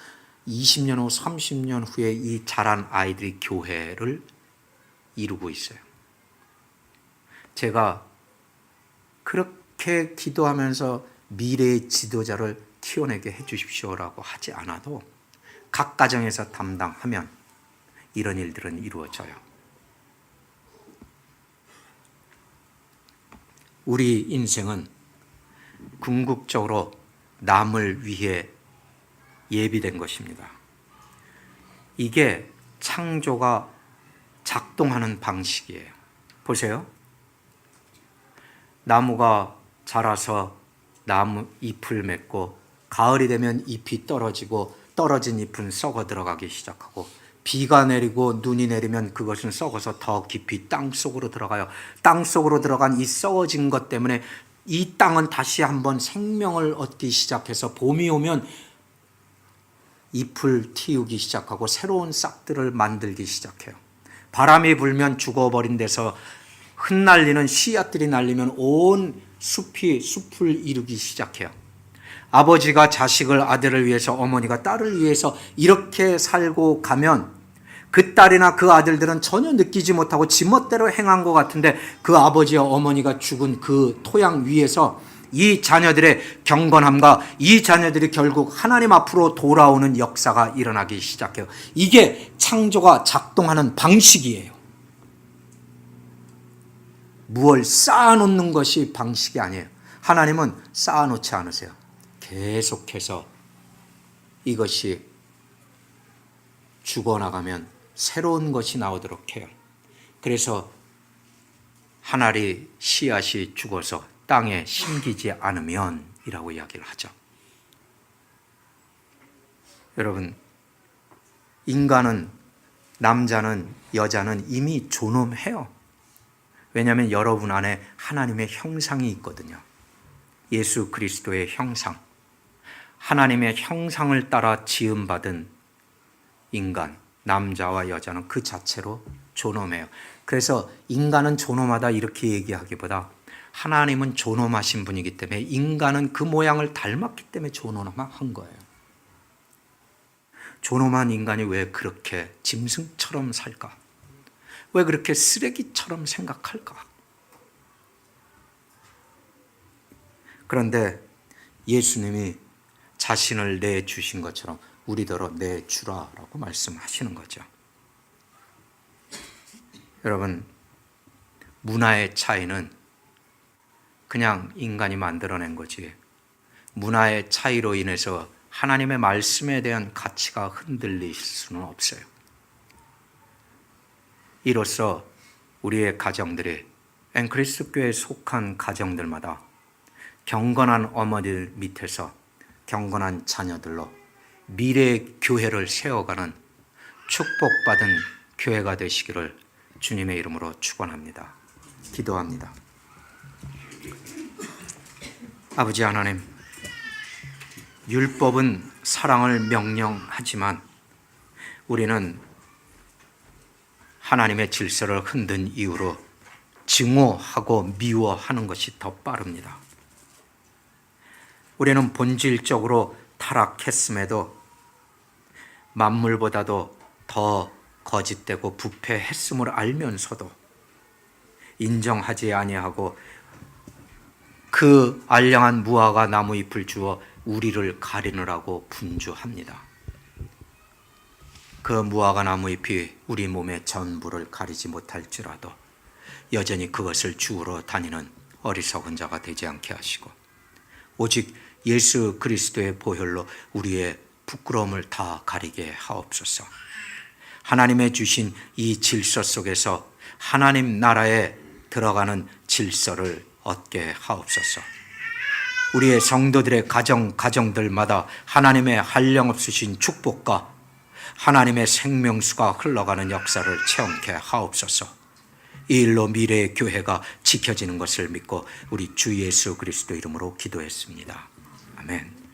20년 후, 30년 후에 이 자란 아이들이 교회를 이루고 있어요. 제가 그렇게 기도하면서 미래의 지도자를 키워내게 해주십시오라고 하지 않아도 각 가정에서 담당하면 이런 일들은 이루어져요. 우리 인생은 궁극적으로 남을 위해 예비된 것입니다. 이게 창조가 작동하는 방식이에요. 보세요. 나무가 자라서 나무 잎을 맺고 가을이 되면 잎이 떨어지고 떨어진 잎은 썩어 들어가기 시작하고 비가 내리고 눈이 내리면 그것은 썩어서 더 깊이 땅속으로 들어가요. 땅속으로 들어간 이 썩어진 것 때문에 이 땅은 다시 한번 생명을 얻기 시작해서 봄이 오면 잎을 틔우기 시작하고 새로운 싹들을 만들기 시작해요. 바람이 불면 죽어버린 데서 흩날리는 씨앗들이 날리면 온 숲을 이루기 시작해요. 아버지가 자식을 아들을 위해서, 어머니가 딸을 위해서 이렇게 살고 가면 그 딸이나 그 아들들은 전혀 느끼지 못하고 지멋대로 행한 것 같은데 그 아버지와 어머니가 죽은 그 토양 위에서 이 자녀들의 경건함과 이 자녀들이 결국 하나님 앞으로 돌아오는 역사가 일어나기 시작해요. 이게 창조가 작동하는 방식이에요. 무엇을 쌓아놓는 것이 방식이 아니에요. 하나님은 쌓아놓지 않으세요. 계속해서 이것이 죽어나가면 새로운 것이 나오도록 해요. 그래서 한 알이 씨앗이 죽어서 땅에 심기지 않으면 이라고 이야기를 하죠. 여러분, 인간은, 남자는, 여자는 이미 존엄해요. 왜냐하면 여러분 안에 하나님의 형상이 있거든요. 예수 그리스도의 형상, 하나님의 형상을 따라 지음받은 인간, 남자와 여자는 그 자체로 존엄해요. 그래서 인간은 존엄하다 이렇게 얘기하기보다 하나님은 존엄하신 분이기 때문에 인간은 그 모양을 닮았기 때문에 존엄한 거예요. 존엄한 인간이 왜 그렇게 짐승처럼 살까? 왜 그렇게 쓰레기처럼 생각할까? 그런데 예수님이 자신을 내주신 것처럼 우리더러 내주라라고 말씀하시는 거죠. 여러분, 문화의 차이는 그냥 인간이 만들어낸 거지 문화의 차이로 인해서 하나님의 말씀에 대한 가치가 흔들릴 수는 없어요. 이로써 우리의 가정들이 앵크리스트 교회에 속한 가정들마다 경건한 어머니들 밑에서 경건한 자녀들로 미래의 교회를 세워가는 축복받은 교회가 되시기를 주님의 이름으로 축원합니다. 기도합니다. 아버지 하나님, 율법은 사랑을 명령하지만 우리는 하나님의 질서를 흔든 이유로 증오하고 미워하는 것이 더 빠릅니다. 우리는 본질적으로 타락했음에도 만물보다도 더 거짓되고 부패했음을 알면서도 인정하지 아니하고 그 알량한 무화과 나무잎을 주어 우리를 가리느라고 분주합니다. 그 무화과 나무잎이 우리 몸의 전부를 가리지 못할지라도 여전히 그것을 주우러 다니는 어리석은 자가 되지 않게 하시고 오직 예수 그리스도의 보혈로 우리의 부끄러움을 다 가리게 하옵소서. 하나님의 주신 이 질서 속에서 하나님 나라에 들어가는 질서를 얻게 하옵소서. 우리의 성도들의 가정들마다 하나님의 한량없으신 축복과 하나님의 생명수가 흘러가는 역사를 체험케 하옵소서. 이 일로 미래의 교회가 지켜지는 것을 믿고 우리 주 예수 그리스도 이름으로 기도했습니다. 아멘.